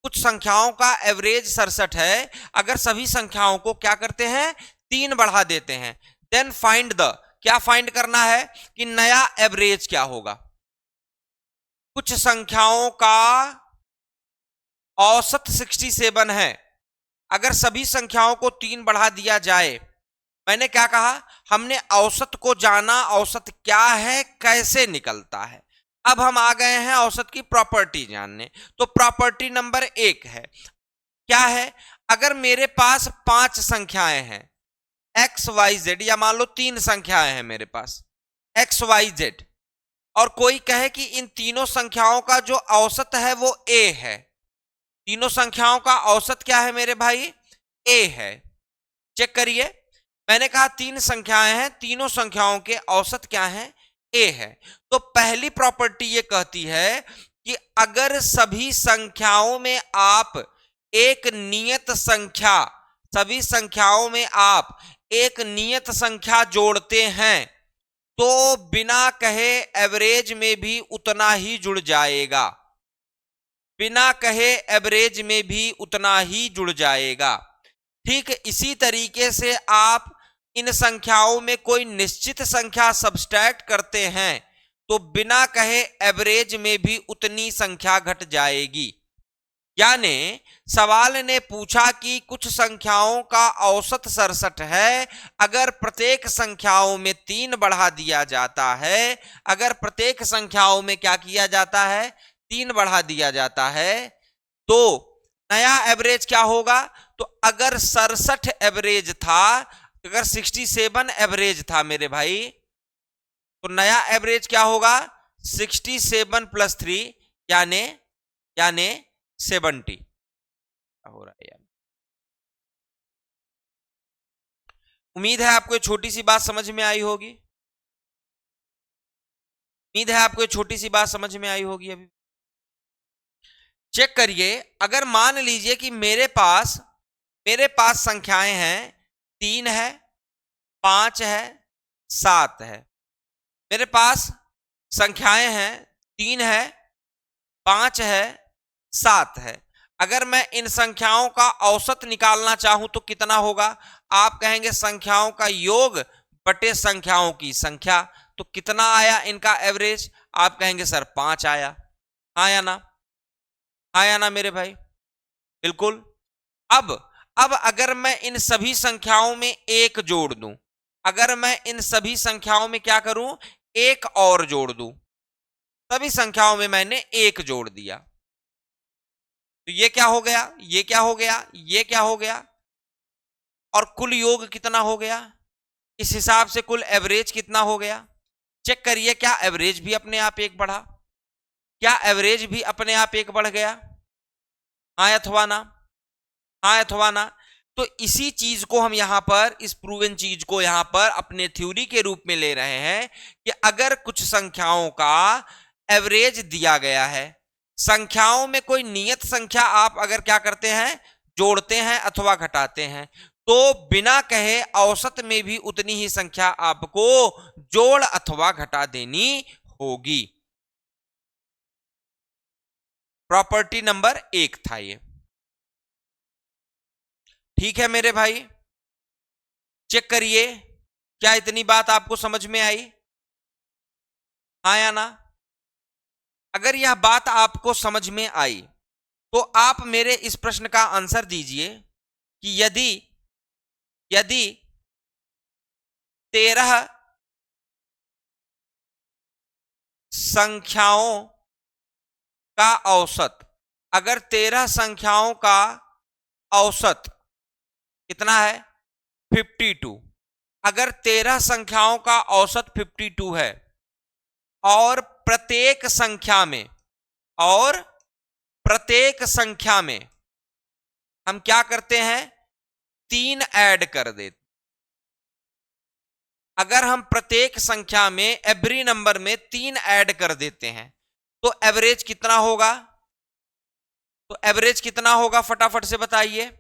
कुछ संख्याओं का एवरेज 67 है, अगर सभी संख्याओं को क्या करते हैं? 3 बढ़ा देते हैं। देन फाइंड द, क्या फाइंड करना है? कि नया एवरेज क्या होगा? कुछ संख्याओं का औसत 67 है, अगर सभी संख्याओं को 3 बढ़ा दिया जाए। मैंने क्या कहा? हमने औसत को जाना, औसत क्या है, कैसे निकलता है। अब हम आ गए हैं औसत की प्रॉपर्टी जानने। तो प्रॉपर्टी नंबर 1 है, क्या है? अगर मेरे पास 5 संख्याएं हैं एक्स वाई जेड, या मान लो 3 संख्याएं हैं मेरे पास एक्स वाई जेड, और कोई कहे कि इन तीनों संख्याओं का जो औसत है वो ए है। तीनों संख्याओं का औसत क्या है मेरे भाई? ए है। चेक करिए, मैंने कहा 3 संख्याएं हैं, तीनों संख्याओं के औसत क्या है? ए है। तो पहली प्रॉपर्टी ये कहती है कि अगर सभी संख्याओं में आप एक नियत संख्या, सभी संख्याओं में आप एक नियत संख्या जोड़ते हैं, तो बिना कहे एवरेज में भी उतना ही जुड़ जाएगा, बिना कहे एवरेज में भी उतना ही जुड़ जाएगा। ठीक इसी तरीके से आप इन संख्याओं में कोई निश्चित संख्या सब्सट्रैक्ट करते हैं तो बिना कहे एवरेज में भी उतनी संख्या घट जाएगी। यानी सवाल ने पूछा कि कुछ संख्याओं का औसत 67 है, अगर प्रत्येक संख्याओं में 3 बढ़ा दिया जाता है, अगर प्रत्येक संख्याओं में क्या किया जाता है, 3 बढ़ा दिया जाता है, तो नया एवरेज क्या होगा। तो अगर 67 एवरेज था, अगर 67 एवरेज था मेरे भाई, तो नया एवरेज क्या होगा, 67 + 3 यानी 70 हो रहा है यार। उम्मीद है आपको छोटी सी बात समझ में आई होगी, उम्मीद है आपको छोटी सी बात समझ में आई होगी। अभी चेक करिए, अगर मान लीजिए कि मेरे पास संख्याएं हैं, 3 है, 5 है, 7 है। मेरे पास संख्याएं हैं, 3 है, 5 है, 7 है। अगर मैं इन संख्याओं का औसत निकालना चाहूं तो कितना होगा। आप कहेंगे संख्याओं का योग बटे संख्याओं की संख्या, तो कितना आया इनका एवरेज। आप कहेंगे सर 5 आया। हाँ या ना, हाँ या ना मेरे भाई, बिल्कुल। अब अगर मैं इन सभी संख्याओं में 1 जोड़ दूं, अगर मैं इन सभी संख्याओं में क्या करूं, 1 और जोड़ दूं, सभी संख्याओं में मैंने 1 जोड़ दिया, तो ये क्या हो गया, ये क्या हो गया, ये क्या हो गया, और कुल योग कितना हो गया। इस हिसाब से कुल एवरेज कितना हो गया। चेक करिए, क्या एवरेज भी अपने आप 1 बढ़ा, क्या एवरेज भी अपने आप 1 बढ़ गया। हाँ अथवा ना, हाँ अथवा ना। तो इसी चीज को हम यहां पर, इस प्रूवन चीज को यहां पर अपने थ्योरी के रूप में ले रहे हैं कि अगर कुछ संख्याओं का एवरेज दिया गया है, संख्याओं में कोई नियत संख्या आप अगर क्या करते हैं, जोड़ते हैं अथवा घटाते हैं, तो बिना कहे औसत में भी उतनी ही संख्या आपको जोड़ अथवा घटा देनी होगी। प्रॉपर्टी नंबर 1 था ये। ठीक है मेरे भाई, चेक करिए, क्या इतनी बात आपको समझ में आई, हाँ या ना। अगर यह बात आपको समझ में आई तो आप मेरे इस प्रश्न का आंसर दीजिए कि यदि 13 संख्याओं का औसत, अगर 13 संख्याओं का औसत कितना है, 52, अगर 13 संख्याओं का औसत 52 है और प्रत्येक संख्या में हम क्या करते हैं, 3 ऐड कर देते। अगर हम प्रत्येक संख्या में, एवरी नंबर में 3 ऐड कर देते हैं तो एवरेज कितना होगा, तो एवरेज कितना होगा फटाफट से बताइए।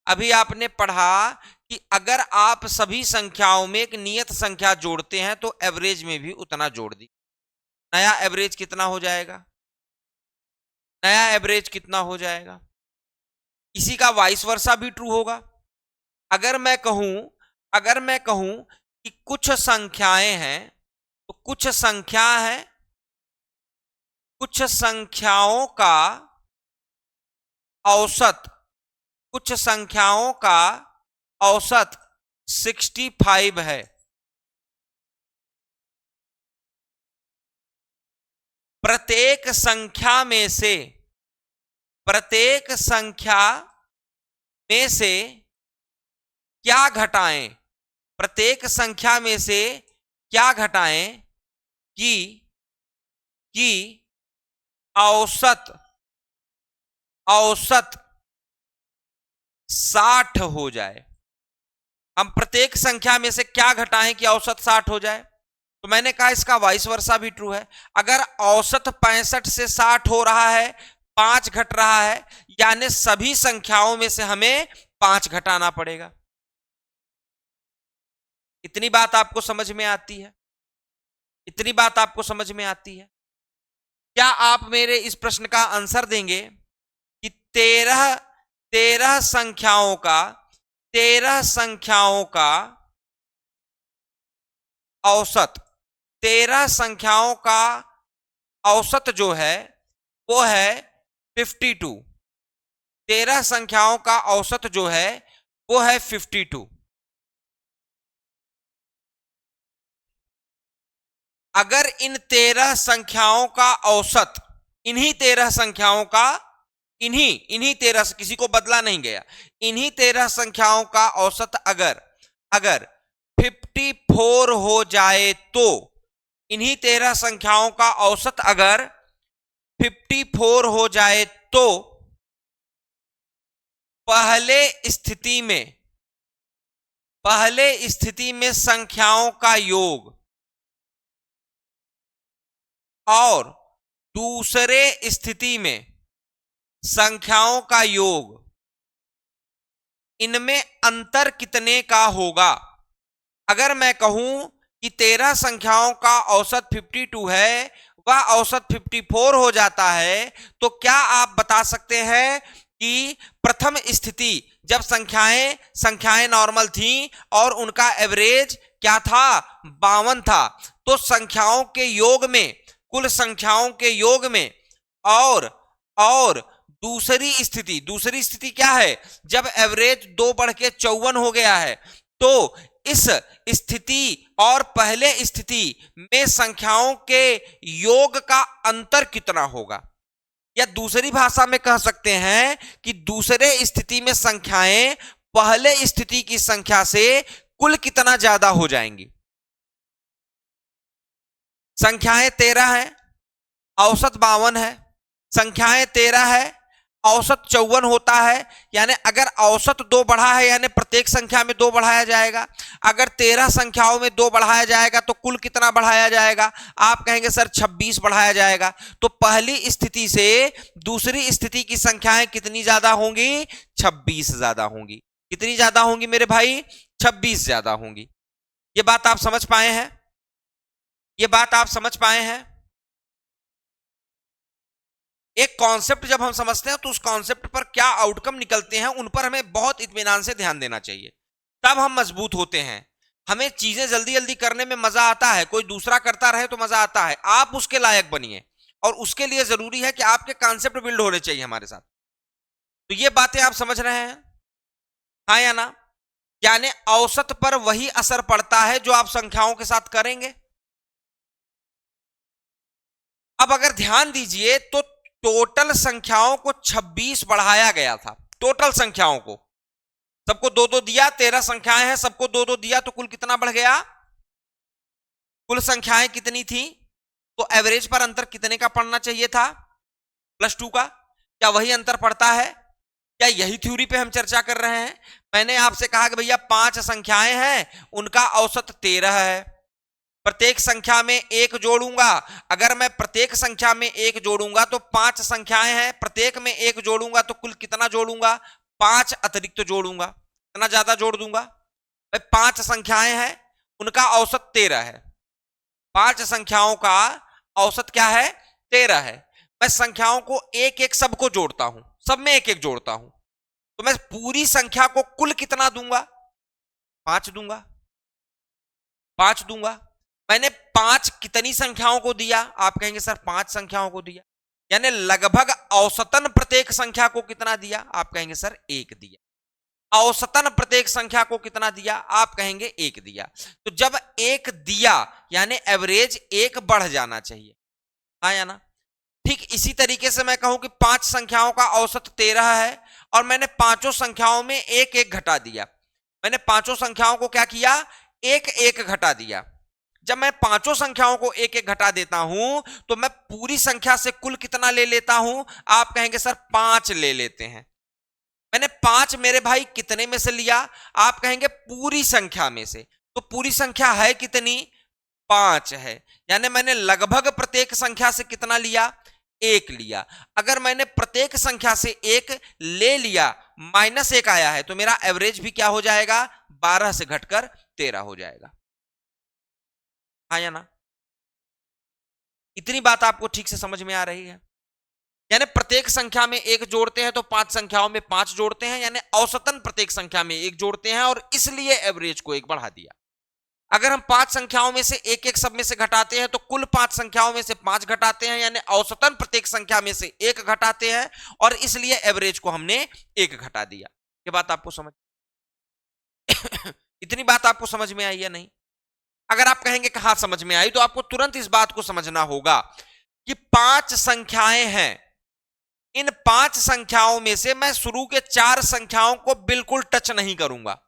अभी आपने पढ़ा कि अगर आप सभी संख्याओं में एक नियत संख्या जोड़ते हैं तो एवरेज में भी उतना जोड़ दी, नया एवरेज कितना हो जाएगा, नया एवरेज कितना हो जाएगा। इसी का वाइस वर्सा भी ट्रू होगा। अगर मैं कहूं कि कुछ संख्याएं हैं, तो कुछ संख्याओं का औसत 65 है। प्रत्येक संख्या में से क्या घटाएं, प्रत्येक संख्या में से क्या घटाएं कि औसत 60 हो जाए। हम प्रत्येक संख्या में से क्या घटाएं कि औसत 60 हो जाए। तो मैंने कहा इसका वाइस वर्सा भी ट्रू है। अगर औसत 65 से 60 हो रहा है, 5 घट रहा है, यानी सभी संख्याओं में से हमें 5 घटाना पड़ेगा। इतनी बात आपको समझ में आती है। इतनी बात आपको समझ में आती है? क्या आप मेरे इस प्रश्न का आंसर देंगे कि 13 संख्याओं का औसत, 13 संख्याओं का औसत जो है वो है 52। 13 संख्याओं का औसत जो है वो है 52। अगर इन 13 संख्याओं का औसत, इन्हीं 13 संख्याओं का, इन्हीं 13, किसी को बदला नहीं गया, इन्हीं 13 संख्याओं का औसत अगर 54 हो जाए तो, इन्हीं 13 संख्याओं का औसत अगर 54 हो जाए तो पहले स्थिति में संख्याओं का योग और दूसरे स्थिति में संख्याओं का योग, इनमें अंतर कितने का होगा? अगर मैं कहूं कि 13 संख्याओं का औसत 52 है, वह औसत 54 हो जाता है, तो क्या आप बता सकते हैं कि प्रथम स्थिति जब संख्याएं नॉर्मल थी और उनका एवरेज क्या था? 52 था, तो संख्याओं के योग में, कुल संख्याओं के योग में और दूसरी स्थिति क्या है? जब एवरेज 2 बढ़ के 54 हो गया है, तो इस स्थिति और पहले स्थिति में संख्याओं के योग का अंतर कितना होगा? या दूसरी भाषा में कह सकते हैं कि दूसरे स्थिति में संख्याएं पहले स्थिति की संख्या से कुल कितना ज्यादा हो जाएंगी? संख्याएं 13 है, औसत 52 है, संख्याएं 13 है, औसत 54 होता है, यानी अगर औसत 2 बढ़ा है यानी प्रत्येक संख्या में 2 बढ़ाया जाएगा। अगर 13 संख्याओं में 2 बढ़ाया जाएगा तो कुल कितना बढ़ाया जाएगा? आप कहेंगे सर 26 बढ़ाया जाएगा। तो पहली स्थिति से दूसरी स्थिति की संख्याएं कितनी ज्यादा होंगी? 26 ज्यादा होंगी। कितनी ज्यादा होंगी मेरे भाई? 26 ज्यादा होंगी। ये बात आप समझ पाए हैं? ये बात आप समझ पाए हैं? एक कॉन्सेप्ट जब हम समझते हैं तो उस कॉन्सेप्ट पर क्या आउटकम निकलते हैं उन पर हमें बहुत इत्मीनान से ध्यान देना चाहिए, तब हम मजबूत होते हैं। हमें चीजें जल्दी जल्दी करने में मजा आता है, कोई दूसरा करता रहे तो मजा आता है, आप उसके लायक बनिए, और उसके लिए जरूरी है कि आपके कॉन्सेप्ट बिल्ड होने चाहिए हमारे साथ। तो ये बातें आप समझ रहे हैं, हाँ या ना? यानी औसत पर वही असर पड़ता है जो आप संख्याओं के साथ करेंगे। अब अगर ध्यान दीजिए तो टोटल संख्याओं को 26 बढ़ाया गया था, टोटल संख्याओं को, सबको 2-2 दिया, 13 संख्याएं हैं, सबको 2-2 दिया, तो कुल कितना बढ़ गया? कुल संख्याएं कितनी थी? तो एवरेज पर अंतर कितने का पड़ना चाहिए था? +2 का। क्या वही अंतर पड़ता है? क्या यही थ्योरी पे हम चर्चा कर रहे हैं? मैंने आपसे कहा कि भैया 5 संख्याएं हैं, उनका औसत 13 है, प्रत्येक संख्या में 1 जोड़ूंगा। अगर मैं प्रत्येक संख्या में 1 जोड़ूंगा तो 5 संख्याएं हैं, प्रत्येक में 1 जोड़ूंगा तो कुल कितना जोड़ूंगा? 5 अतिरिक्त जोड़ूंगा। कितना ज्यादा जोड़ दूंगा? 5 संख्याएं हैं, उनका औसत 13 है। 5 संख्याओं का औसत क्या है? 13 है। मैं संख्याओं को एक एक सबको जोड़ता हूं, सब में 1-1 जोड़ता हूं, तो मैं पूरी संख्या को कुल कितना दूंगा? 5 दूंगा। 5 दूंगा। मैंने 5 कितनी संख्याओं को दिया? आप कहेंगे सर 5 संख्याओं को दिया, यानी लगभग औसतन प्रत्येक संख्या को कितना दिया? आप कहेंगे सर 1 दिया। औसतन प्रत्येक संख्या को कितना दिया? आप कहेंगे 1 दिया। तो जब 1 दिया यानी एवरेज 1 बढ़ जाना चाहिए, हाँ या ना? ठीक इसी तरीके से मैं कहूं कि 5 संख्याओं का औसत 13 है और मैंने पांचों संख्याओं में 1-1 घटा दिया। मैंने पांचों संख्याओं को क्या किया? 1-1 घटा दिया। जब मैं पांचों संख्याओं को 1-1 घटा देता हूं तो मैं पूरी संख्या से कुल कितना ले लेता हूं? आप कहेंगे सर 5 ले लेते हैं। मैंने 5 मेरे भाई कितने में से लिया? आप कहेंगे पूरी संख्या में से। तो पूरी संख्या है कितनी? 5 है, यानी मैंने लगभग प्रत्येक संख्या से कितना लिया? 1 लिया। अगर मैंने प्रत्येक संख्या से 1 ले लिया, -1 आया है, तो मेरा एवरेज भी क्या हो जाएगा? 12 से घटकर 13 हो जाएगा, हाँ या ना? इतनी बात आपको ठीक से समझ में आ रही है? यानी प्रत्येक संख्या में एक जोड़ते हैं तो 5 संख्याओं में 5 जोड़ते हैं, यानी औसतन प्रत्येक संख्या में एक जोड़ते हैं और इसलिए एवरेज को एक बढ़ा दिया। अगर हम 5 संख्याओं में से एक एक सब में से घटाते हैं तो कुल 5 संख्याओं में से 5 घटाते हैं, यानी औसतन प्रत्येक संख्या में से एक घटाते हैं और इसलिए एवरेज को हमने एक घटा दिया। ये बात आपको समझ इतनी बात आपको समझ में आई या नहीं? अगर आप कहेंगे कि हाँ समझ में आई, तो आपको तुरंत इस बात को समझना होगा कि 5 संख्याएं हैं। इन 5 संख्याओं में से मैं शुरू के 4 संख्याओं को बिल्कुल टच नहीं करूंगा।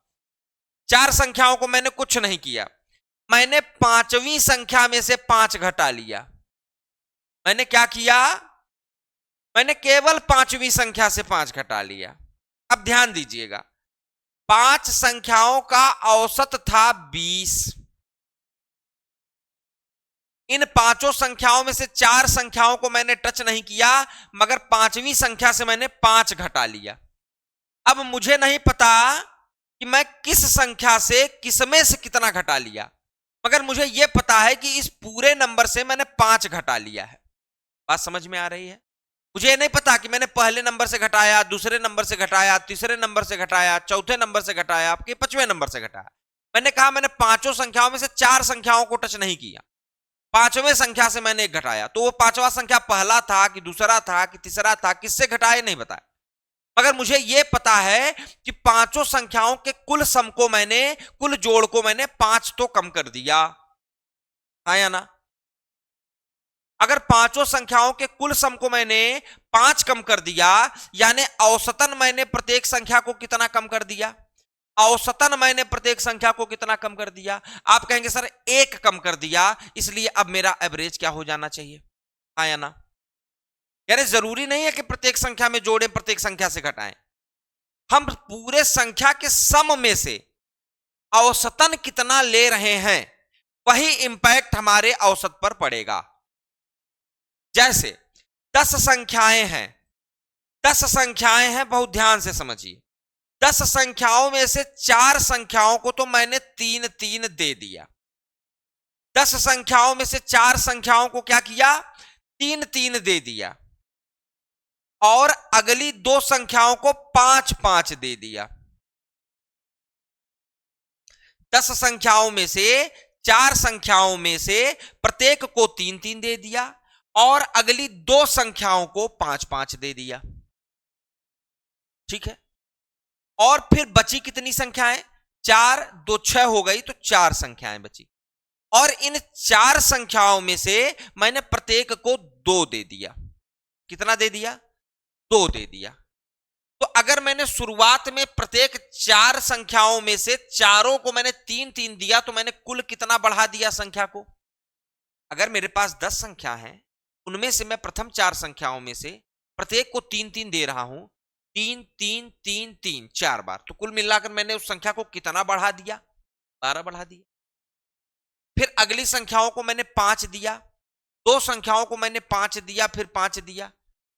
4 संख्याओं को मैंने कुछ नहीं किया। मैंने 5वीं संख्या में से 5 घटा लिया। मैंने क्या किया? मैंने केवल 5वीं संख्या से 5 घटा लिया। अब ध्यान दीजिएगा, 5 संख्याओं का औसत था 20। इन पांचों संख्याओं में से 4 संख्याओं को मैंने टच नहीं किया, मगर 5वीं संख्या से मैंने 5 घटा लिया। अब मुझे नहीं पता कि मैं किस संख्या से किसमें से कितना घटा लिया, मगर मुझे यह पता है कि इस पूरे नंबर से मैंने 5 घटा लिया है। बात समझ में आ रही है? मुझे ये नहीं पता कि मैंने पहले नंबर से घटाया, दूसरे नंबर से घटाया, तीसरे नंबर से घटाया, चौथे नंबर से घटाया, आपके 5वें नंबर से घटाया। मैंने कहा मैंने पांचों संख्याओं में से 4 संख्याओं को टच नहीं किया, 5वें संख्या से मैंने एक घटाया। तो वो 5वां संख्या पहला था कि दूसरा था कि तीसरा था, किससे घटाया नहीं बताया, मगर मुझे यह पता है कि पांचों संख्याओं के कुल सम को मैंने, कुल जोड़ को मैंने 5 तो कम कर दिया। हाँ या ना? अगर पांचों संख्याओं के कुल सम को मैंने 5 कम कर दिया, यानी औसतन मैंने प्रत्येक संख्या को कितना कम कर दिया? औसतन मैंने प्रत्येक संख्या को कितना कम कर दिया? आप कहेंगे सर 1 कम कर दिया, इसलिए अब मेरा एवरेज क्या हो जाना चाहिए? हाँ या ना? यानी जरूरी नहीं है कि प्रत्येक संख्या में जोड़ें, प्रत्येक संख्या से घटाएं। हम पूरे संख्या के सम में से औसतन कितना ले रहे हैं, वही इंपैक्ट हमारे औसत पर पड़ेगा। जैसे 10 संख्याएं हैं, 10 संख्याएं हैं, बहुत ध्यान से समझिए। 10 संख्याओं में से 4 संख्याओं को तो मैंने 3 3 दे दिया। 10 संख्याओं में से 4 संख्याओं को क्या किया? 3 3 दे दिया। और अगली 2 संख्याओं को 5 5 दे दिया। 10 संख्याओं में से 4 संख्याओं में से प्रत्येक को 3 3 दे दिया और अगली 2 संख्याओं को 5 5 दे दिया। ठीक है? और फिर बची कितनी संख्याएं? 4 2 6 हो गई, तो 4 संख्याएं बची। और इन 4 संख्याओं में से मैंने प्रत्येक को 2 दे दिया। कितना दे दिया? 2 दे दिया। तो अगर मैंने शुरुआत में प्रत्येक 4 संख्याओं में से चारों को मैंने 3 3 दिया, तो मैंने कुल कितना बढ़ा दिया संख्या को? अगर मेरे पास 10 संख्या है, उनमें से मैं प्रथम 4 संख्याओं में से प्रत्येक को 3 3 दे रहा हूं, 3 3 3 3 4 बार, तो कुल मिलाकर मैंने उस संख्या को कितना बढ़ा दिया? 12 बढ़ा दिया। फिर अगली संख्याओं को मैंने 5 दिया, 2 संख्याओं को मैंने 5 दिया, फिर 5 दिया,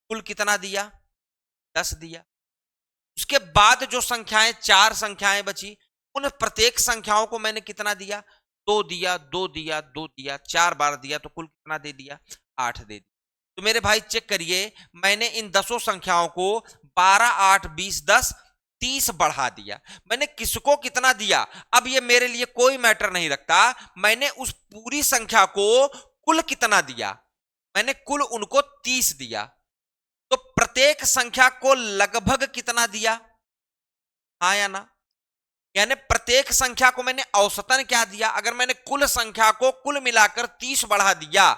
कुल कितना दिया? 10 दिया। उसके बाद जो संख्याएं 4 संख्याएं बची, उन प्रत्येक संख्याओं को मैंने कितना दिया? 2 दिया, 2 दिया, 2 दिया, 4 बार दिया, तो कुल कितना दे दिया? 8 दे दिया। तो मेरे भाई चेक करिए, मैंने इन 10 संख्याओं को 12 8 20 10 30 बढ़ा दिया। मैंने किसको कितना दिया, अब ये मेरे लिए कोई मैटर नहीं रखता। मैंने उस पूरी संख्या को कुल कितना दिया? मैंने कुल उनको 30 दिया। तो प्रत्येक संख्या को लगभग कितना दिया? हाँ या ना? यानी प्रत्येक संख्या को मैंने औसतन क्या दिया? अगर मैंने कुल संख्या को कुल मिलाकर 30 बढ़ा दिया,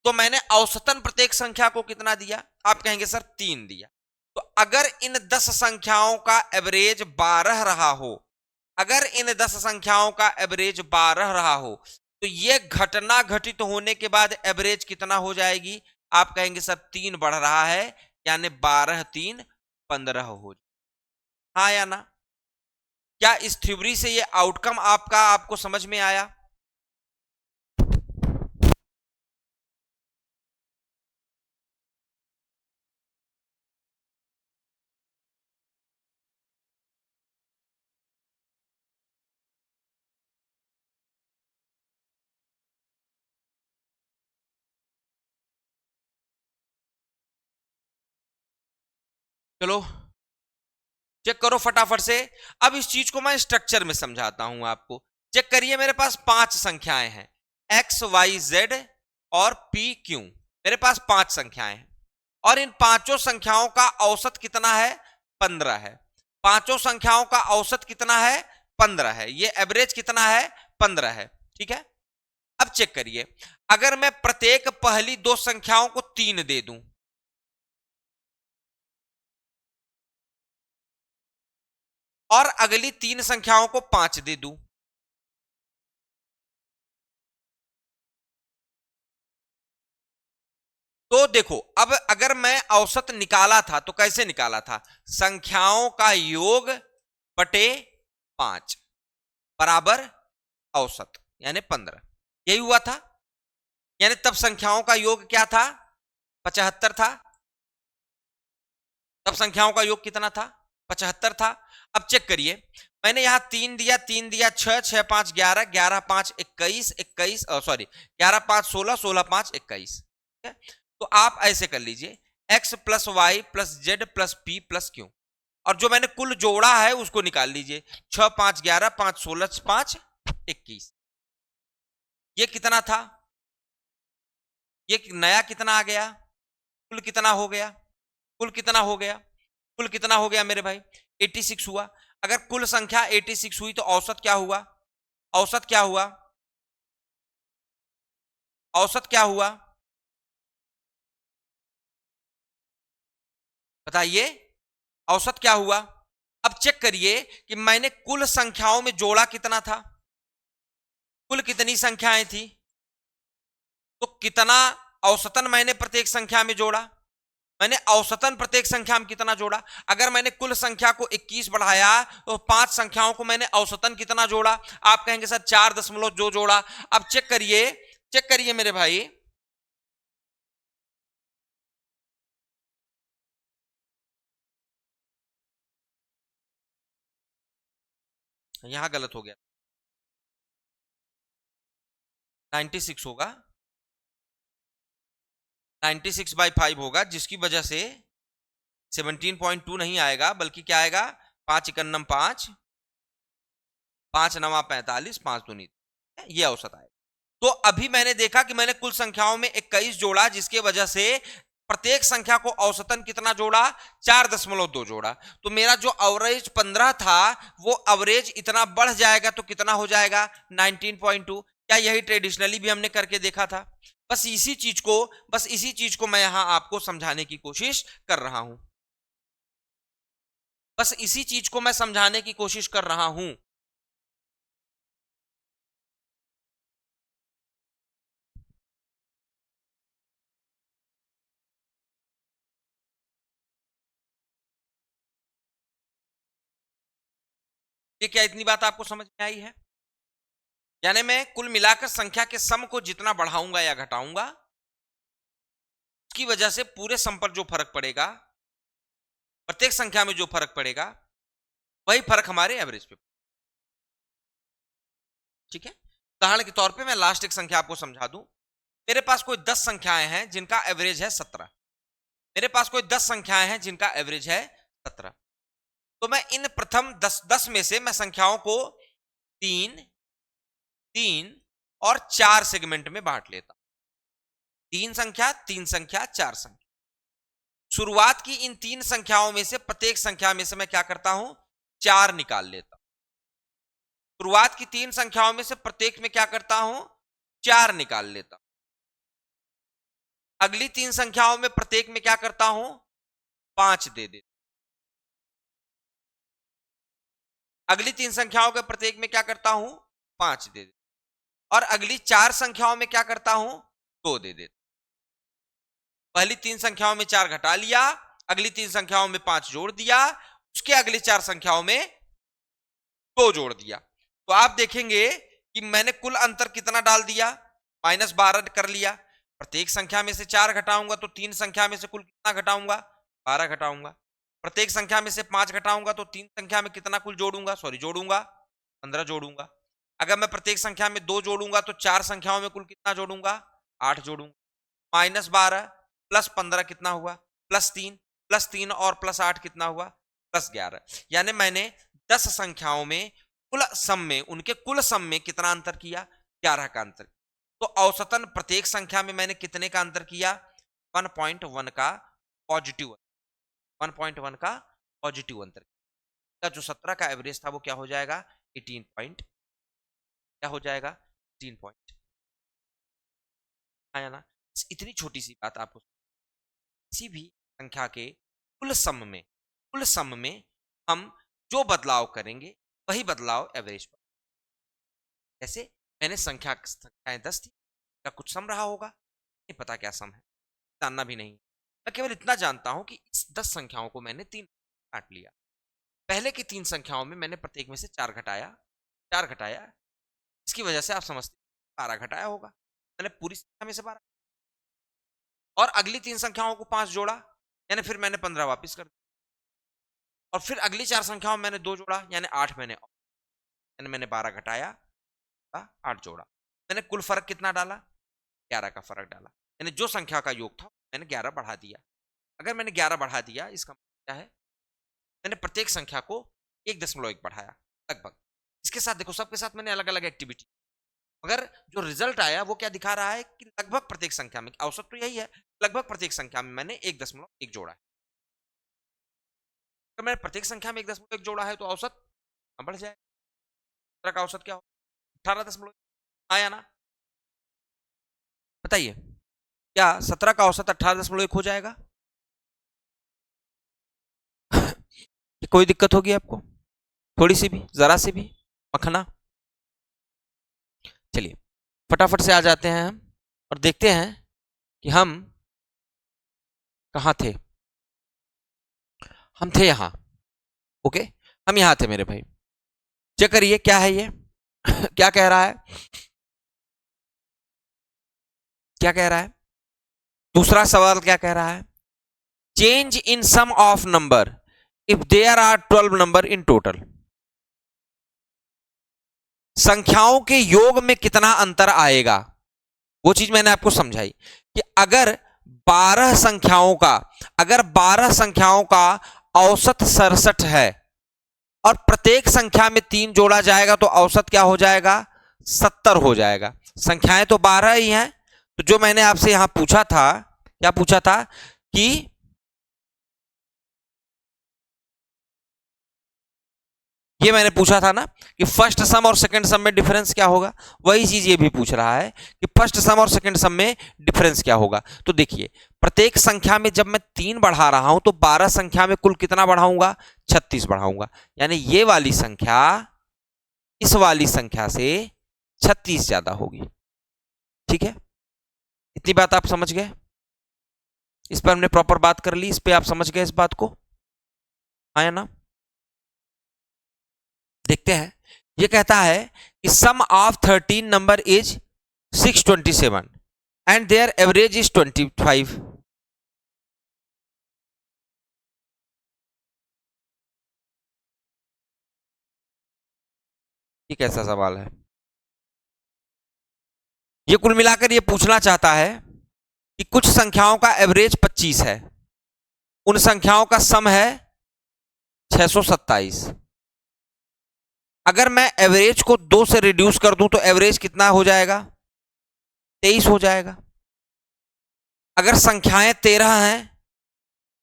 तो मैंने औसतन प्रत्येक संख्या को कितना दिया? आप कहेंगे सर 3 दिया। तो अगर इन 10 संख्याओं का एवरेज 12 रहा हो, अगर इन 10 संख्याओं का एवरेज 12 रहा हो, तो यह घटना घटित होने के बाद एवरेज कितना हो जाएगी? आप कहेंगे सर 3 बढ़ रहा है, यानी 12 3 15 हो। हाँ या ना? क्या इस थ्योरी से ये आउटकम आपको समझ में आया? चलो चेक करो फटाफट से। अब इस चीज को मैं स्ट्रक्चर में समझाता हूं आपको। चेक करिए, मेरे पास 5 संख्याएं हैं, एक्स वाई जेड और पी क्यू। मेरे पास 5 संख्याएं हैं और इन पांचों संख्याओं का औसत कितना है? 15 है। पांचों संख्याओं का औसत कितना है? 15 है। ये एवरेज कितना है? 15 है। ठीक है, अब चेक करिए, अगर मैं प्रत्येक पहली 2 संख्याओं को 3 दे दूं और अगली 3 संख्याओं को 5 दे दूं, तो देखो, अब अगर मैं औसत निकाला था तो कैसे निकाला था? संख्याओं का योग बटे 5 बराबर औसत, यानी 15। यही हुआ था, यानी तब संख्याओं का योग क्या था? 75 था। तब संख्याओं का योग कितना था? 75 था। अब चेक करिए, मैंने यहां 3 दिया, 3 दिया 6, 6 5 11, 11 5 21, 21 सॉरी 11 5 16, 16 5 21। तो आप ऐसे कर लीजिए, x plus y plus z plus p plus q, और जो मैंने कुल जोड़ा है उसको निकाल लीजिए। 6 5 11, 5 16, 5 21। ये कितना था? ये नया कितना आ गया? कुल कितना हो गया? कुल कितना हो गया? कुल कितना हो गया मेरे भाई? 86 हुआ। अगर कुल संख्या 86 हुई तो औसत क्या हुआ? औसत क्या हुआ? औसत क्या हुआ? बताइए, औसत क्या हुआ? अब चेक करिए कि मैंने कुल संख्याओं में जोड़ा कितना था? कुल कितनी संख्याएं थी? तो कितना औसतन मैंने प्रत्येक संख्या में जोड़ा? मैंने औसतन प्रत्येक संख्या में कितना जोड़ा? अगर मैंने कुल संख्या को 21 बढ़ाया तो 5 संख्याओं को मैंने औसतन कितना जोड़ा? आप कहेंगे सर 4 दशमलव जो जोड़ा। अब चेक करिए, चेक करिए मेरे भाई, यहां गलत हो गया। 96 होगा, 96 बाई 5 होगा, जिसकी वजह से 17.2 नहीं आएगा, बल्कि क्या आएगा? 5 इकन्नम 5, 5 नवा 45, 5 दूनी, ये औसत आएगा। तो अभी मैंने देखा कि मैंने कुल संख्याओं में 21 जोड़ा, जिसके वजह से प्रत्येक संख्या को औसतन कितना जोड़ा? 4.2 जोड़ा। तो मेरा जो एवरेज 15 था वो एवरेज इतना बढ़ जाएगा तो कितना हो जाएगा? 19.2। क्या यही ट्रेडिशनली भी हमने करके देखा था? बस इसी चीज को मैं यहां आपको समझाने की कोशिश कर रहा हूं। बस इसी चीज को मैं समझाने की कोशिश कर रहा हूं। ये क्या इतनी बात आपको समझ में आई है? यानी मैं कुल मिलाकर संख्या के सम को जितना बढ़ाऊंगा या घटाऊंगा, उसकी वजह से पूरे सम पर जो फर्क पड़ेगा, प्रत्येक संख्या में जो फर्क पड़ेगा, वही फर्क हमारे एवरेज पे। ठीक है, उदाहरण के तौर पे मैं लास्ट एक संख्या आपको समझा दूं। मेरे पास कोई 10 संख्याएं हैं जिनका एवरेज है 17। मेरे पास कोई 10 संख्याएं हैं जिनका एवरेज है 17। तो मैं इन प्रथम 10 में से मैं संख्याओं को 3, 3 और 4 सेगमेंट में बांट लेता हूं। 3 संख्या, 3 संख्या, 4 संख्या। शुरुआत की इन 3 संख्याओं में से प्रत्येक संख्या में से मैं क्या करता हूं? 4 निकाल लेता हूं। शुरुआत की 3 संख्याओं में से प्रत्येक में क्या करता हूं? 4 निकाल लेता हूं। अगली 3 संख्याओं में प्रत्येक में क्या करता हूं? 5 दे देता हूं। अगली 3 संख्याओं के प्रत्येक में क्या करता हूं? 5 दे देता हूं। और अगली 4 संख्याओं में क्या करता हूं? 2 दे देता हूं। पहली 3 संख्याओं में 4 घटा लिया, अगली 3 संख्याओं में 5 जोड़ दिया, उसके अगली 4 संख्याओं में 2 जोड़ दिया। तो आप देखेंगे कि मैंने कुल अंतर कितना डाल दिया? -12 कर लिया। प्रत्येक संख्या में से 4 घटाऊंगा तो 3 संख्या में से कुल कितना घटाऊंगा? 12 घटाऊंगा। प्रत्येक संख्या में से 5 घटाऊंगा तो 3 संख्या में कितना कुल जोड़ूंगा? जोड़ूंगा, 15 जोड़ूंगा। अगर मैं प्रत्येक संख्या में 2 जोड़ूंगा तो 4 संख्याओं में कुल कितना जोड़ूंगा? 8 जोड़ूंगा। -12 + 15 कितना हुआ? +3 +3 और +8 कितना हुआ? +11। यानी मैंने 10 संख्याओं में कुल सम में, उनके कुल सम में कितना अंतर किया? 11 का अंतर। तो औसतन प्रत्येक संख्या में मैंने कितने का अंतर किया? 1.1 का पॉजिटिव, 1.1 का पॉजिटिव अंतर का। जो 17 का एवरेज था वो क्या हो जाएगा? 18 पॉइंट, क्या हो जाएगा? 18 पॉइंट आया ना। इतनी छोटी सी बात आपको, किसी भी संख्या के कुल सम में हम जो बदलाव करेंगे वही बदलाव एवरेज पर। जैसे मैंने संख्याएं 10 थी, क्या कुछ सम रहा होगा? नहीं पता क्या सम है, जानना भी नहीं। मैं केवल इतना जानता हूं कि इस 10 संख्याओं को मैंने 3 काट लिया। पहले की 3 संख्याओं में मैंने प्रत्येक में से 4 घटाया। इसकी वजह से आप समझते 12 घटाया होगा। मैंने पूरी संख्या में से 12, और अगली 3 संख्याओं को 5 जोड़ा, यानी फिर मैंने 15 वापस कर दिया। और फिर अगली 4 संख्याओं में मैंने 2 जोड़ा, यानी 8 मैंने 12 घटाया, 8 जोड़ा। मैंने कुल फर्क कितना डाला? 11 का फर्क डाला। यानी जो संख्या का योग था मैंने 11 बढ़ा दिया। अगर मैंने 11 बढ़ा दिया, इसका मतलब क्या है? मैंने प्रत्येक संख्या को 1.1 बढ़ाया लगभग। इसके साथ देखो, सबके साथ मैंने अलग अलग एक्टिविटी, मगर जो रिजल्ट आया वो क्या दिखा रहा है कि लगभग प्रत्येक संख्या में, औसत तो यही है, लगभग प्रत्येक संख्या में मैंने 1.1 जोड़ा है। अगर मैंने प्रत्येक संख्या में 1.1 जोड़ा है तो औसत बढ़ जाए। 17 का औसत क्या हो? 18.1 आया ना। बताइए, क्या 17 का औसत 18.1 हो जाएगा? कोई दिक्कत होगी आपको? थोड़ी सी भी, जरा सी भी मखना? चलिए फटाफट से आ जाते हैं हम और देखते हैं कि हम कहां थे। हम थे यहां, ओके, हम यहां थे मेरे भाई। चेक करिए क्या है ये। क्या कह रहा है? क्या कह रहा है? दूसरा सवाल क्या कह रहा है? Change in sum of number if there are 12 number in total. संख्याओं के योग में कितना अंतर आएगा, वो चीज मैंने आपको समझाई कि अगर 12 संख्याओं का औसत 67 है और प्रत्येक संख्या में 3 जोड़ा जाएगा तो औसत क्या हो जाएगा? 70 हो जाएगा। संख्याएं तो 12 ही हैं। तो जो मैंने आपसे यहां पूछा था, क्या पूछा था कि ये मैंने पूछा था ना कि फर्स्ट सम और सेकंड सम में डिफरेंस क्या होगा, वही चीज ये भी पूछ रहा है कि फर्स्ट सम और सेकंड सम में डिफरेंस क्या होगा। तो देखिए, प्रत्येक संख्या में जब मैं 3 बढ़ा रहा हूं तो 12 संख्या में कुल कितना बढ़ाऊंगा? 36 बढ़ाऊंगा। यानी ये वाली संख्या इस वाली संख्या से 36 ज्यादा होगी। ठीक है, इतनी बात आप समझ गए? इस पर हमने प्रॉपर बात कर ली, इस पे आप समझ गए इस बात को, आया ना। देखते हैं, ये कहता है कि sum of 13 number is 627 and their average is 25। ये कैसा सवाल है? ये कुल मिलाकर ये पूछना चाहता है कि कुछ संख्याओं का एवरेज 25 है, उन संख्याओं का सम है 627। अगर मैं एवरेज को 2 से रिड्यूस कर दूं तो एवरेज कितना हो जाएगा? 23 हो जाएगा। अगर संख्याएं 13 हैं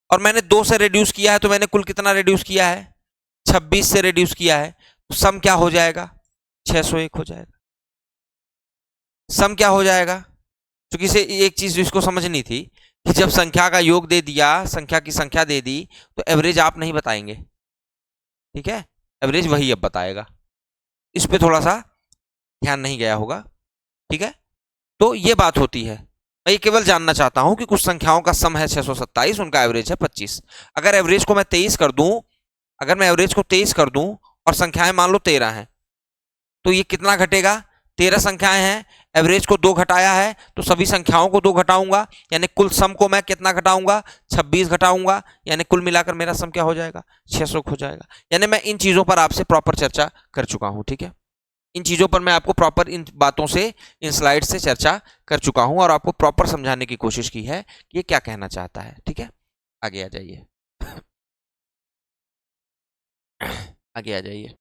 और मैंने 2 से रिड्यूस किया है तो मैंने कुल कितना रिड्यूस किया है? 26 से रिड्यूस किया है। तो सम क्या हो जाएगा? 601 हो जाएगा। सम क्या हो जाएगा? क्योंकि इसे एक चीज इसको समझनी थी कि जब संख्या का योग दे दिया, संख्या की संख्या दे दी, तो एवरेज आप नहीं बताएंगे। ठीक है, एवरेज वही अब बताएगा। इस पे थोड़ा सा ध्यान नहीं गया होगा। ठीक है, तो ये बात होती है। मैं केवल जानना चाहता हूं कि कुछ संख्याओं का सम है 627, उनका एवरेज है 25। अगर एवरेज को मैं 23 कर दूं, अगर मैं एवरेज को 23 कर दूं और संख्याएं मान लो 13 हैं, तो ये कितना घटेगा? 13 संख्याएं हैं, एवरेज को 2 घटाया है, तो सभी संख्याओं को 2 घटाऊंगा, यानी कुल सम को मैं कितना घटाऊंगा? 26 घटाऊंगा। यानी कुल मिलाकर मेरा सम क्या हो जाएगा? 600 हो जाएगा। यानी मैं इन चीजों पर आपसे प्रॉपर चर्चा कर चुका हूं। ठीक है, इन चीजों पर मैं आपको प्रॉपर इन बातों से, इन स्लाइड से चर्चा कर चुका हूं और आपको प्रॉपर समझाने की कोशिश की है कि ये क्या कहना चाहता है। ठीक है, आगे आ जाइए। आगे आ जाइए।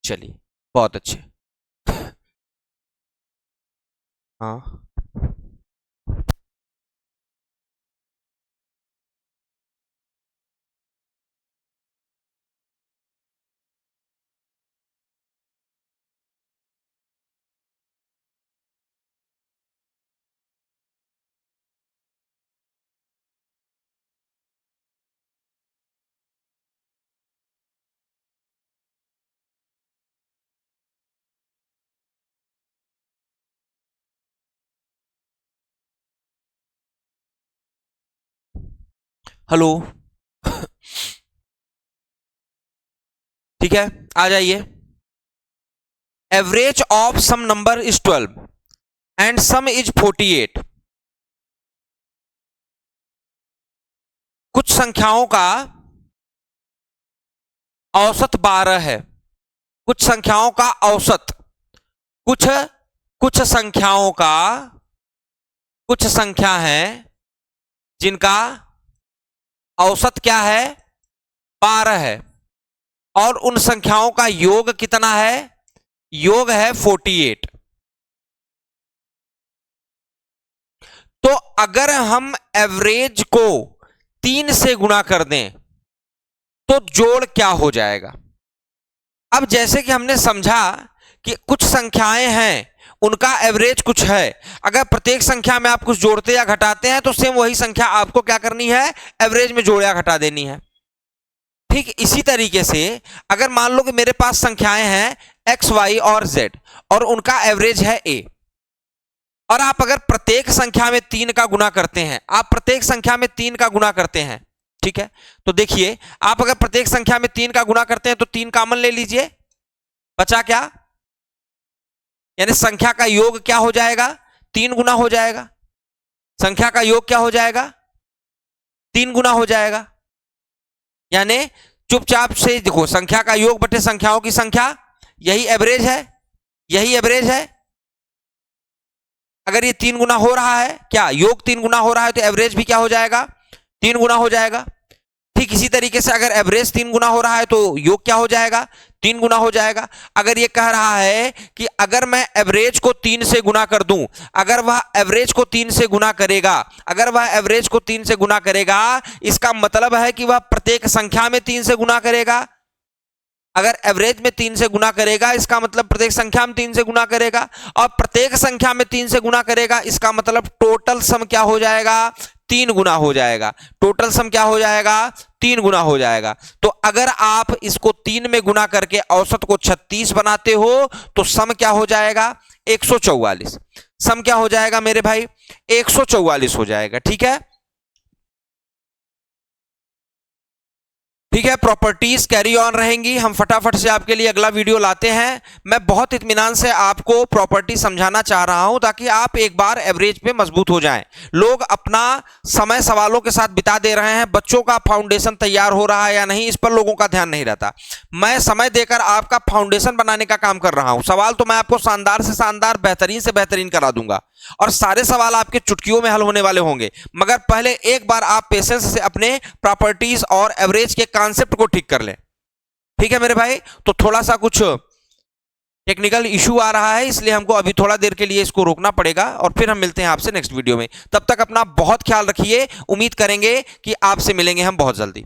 चलिए, बहुत अच्छे। हाँ, हेलो। ठीक है, आ जाइए। Average of some number is 12 and sum is 48। कुछ संख्याओं का औसत 12 है। कुछ संख्याओं का औसत, कुछ कुछ संख्याओं का, कुछ संख्या है जिनका औसत क्या है, 12 है, और उन संख्याओं का योग कितना है, योग है 48। तो अगर हम एवरेज को 3 से गुणा कर दें तो जोड़ क्या हो जाएगा। अब जैसे कि हमने समझा कि कुछ संख्याएं हैं, उनका एवरेज कुछ है, अगर प्रत्येक संख्या में आप कुछ जोड़ते या घटाते हैं तो सेम वही संख्या आपको क्या करनी है, एवरेज में जोड़ या घटा देनी है। ठीक इसी तरीके से अगर मान लो कि मेरे पास संख्याएं हैं x, y और z और उनका एवरेज है a, और आप अगर प्रत्येक संख्या में 3 का गुणा करते हैं, आप प्रत्येक संख्या में 3 का गुणा करते हैं, ठीक है, तो देखिए आप अगर प्रत्येक संख्या में 3 का गुणा करते हैं तो 3 कॉमन ले लीजिए, बचा क्या, यानी संख्या का योग क्या हो जाएगा, 3 गुना हो जाएगा। संख्या का योग क्या हो जाएगा, 3 गुना हो जाएगा। यानी चुपचाप से देखो, संख्या का योग बटे संख्याओं की संख्या, यही एवरेज है, यही एवरेज है। अगर ये 3 गुना हो रहा है, क्या योग 3 गुना हो रहा है, तो एवरेज भी क्या हो जाएगा, 3 गुना हो जाएगा। ठीक इसी तरीके से अगर एवरेज 3 गुना हो रहा है तो योग क्या हो जाएगा, 3 गुना हो जाएगा। अगर ये कह रहा है कि अगर मैं एवरेज को 3 से गुना कर दूं, अगर वह एवरेज को 3 से गुना करेगा, अगर वह एवरेज को 3 से गुना करेगा, इसका मतलब है कि वह प्रत्येक संख्या में 3 से गुना करेगा। अगर एवरेज में 3 से गुना करेगा, इसका मतलब प्रत्येक संख्या में 3 से गुना करेगा, और प्रत्येक संख्या में 3 से गुना करेगा, इसका मतलब टोटल सम क्या हो जाएगा, 3 गुना हो जाएगा। टोटल सम क्या हो जाएगा, 3 गुना हो जाएगा। तो अगर आप इसको 3 में गुना करके औसत को 36 बनाते हो तो सम क्या हो जाएगा, 144। सम क्या हो जाएगा मेरे भाई, 144 हो जाएगा। ठीक है, ठीक है, प्रॉपर्टीज कैरी ऑन रहेंगी। हम फटाफट से आपके लिए अगला वीडियो लाते हैं। मैं बहुत इत्मीनान से आपको प्रॉपर्टी समझाना चाह रहा हूं ताकि आप एक बार एवरेज पे मजबूत हो जाएं। लोग अपना समय सवालों के साथ बिता दे रहे हैं, बच्चों का फाउंडेशन तैयार हो रहा है या नहीं, इस पर लोगों का ध्यान नहीं रहता। मैं समय देकर आपका फाउंडेशन बनाने का काम कर रहा हूं। सवाल तो मैं आपको शानदार से शानदार, बेहतरीन से बेहतरीन करा दूंगा, और सारे सवाल आपके चुटकियों में हल होने वाले होंगे, मगर पहले एक बार आप पेशेंस से अपने प्रॉपर्टीज और एवरेज के कॉन्सेप्ट को ठीक कर लें। ठीक है मेरे भाई, तो थोड़ा सा कुछ टेक्निकल इशू आ रहा है, इसलिए हमको अभी थोड़ा देर के लिए इसको रोकना पड़ेगा, और फिर हम मिलते हैं आपसे नेक्स्ट वीडियो में। तब तक अपना बहुत ख्याल रखिए, उम्मीद करेंगे कि आपसे मिलेंगे हम बहुत जल्दी।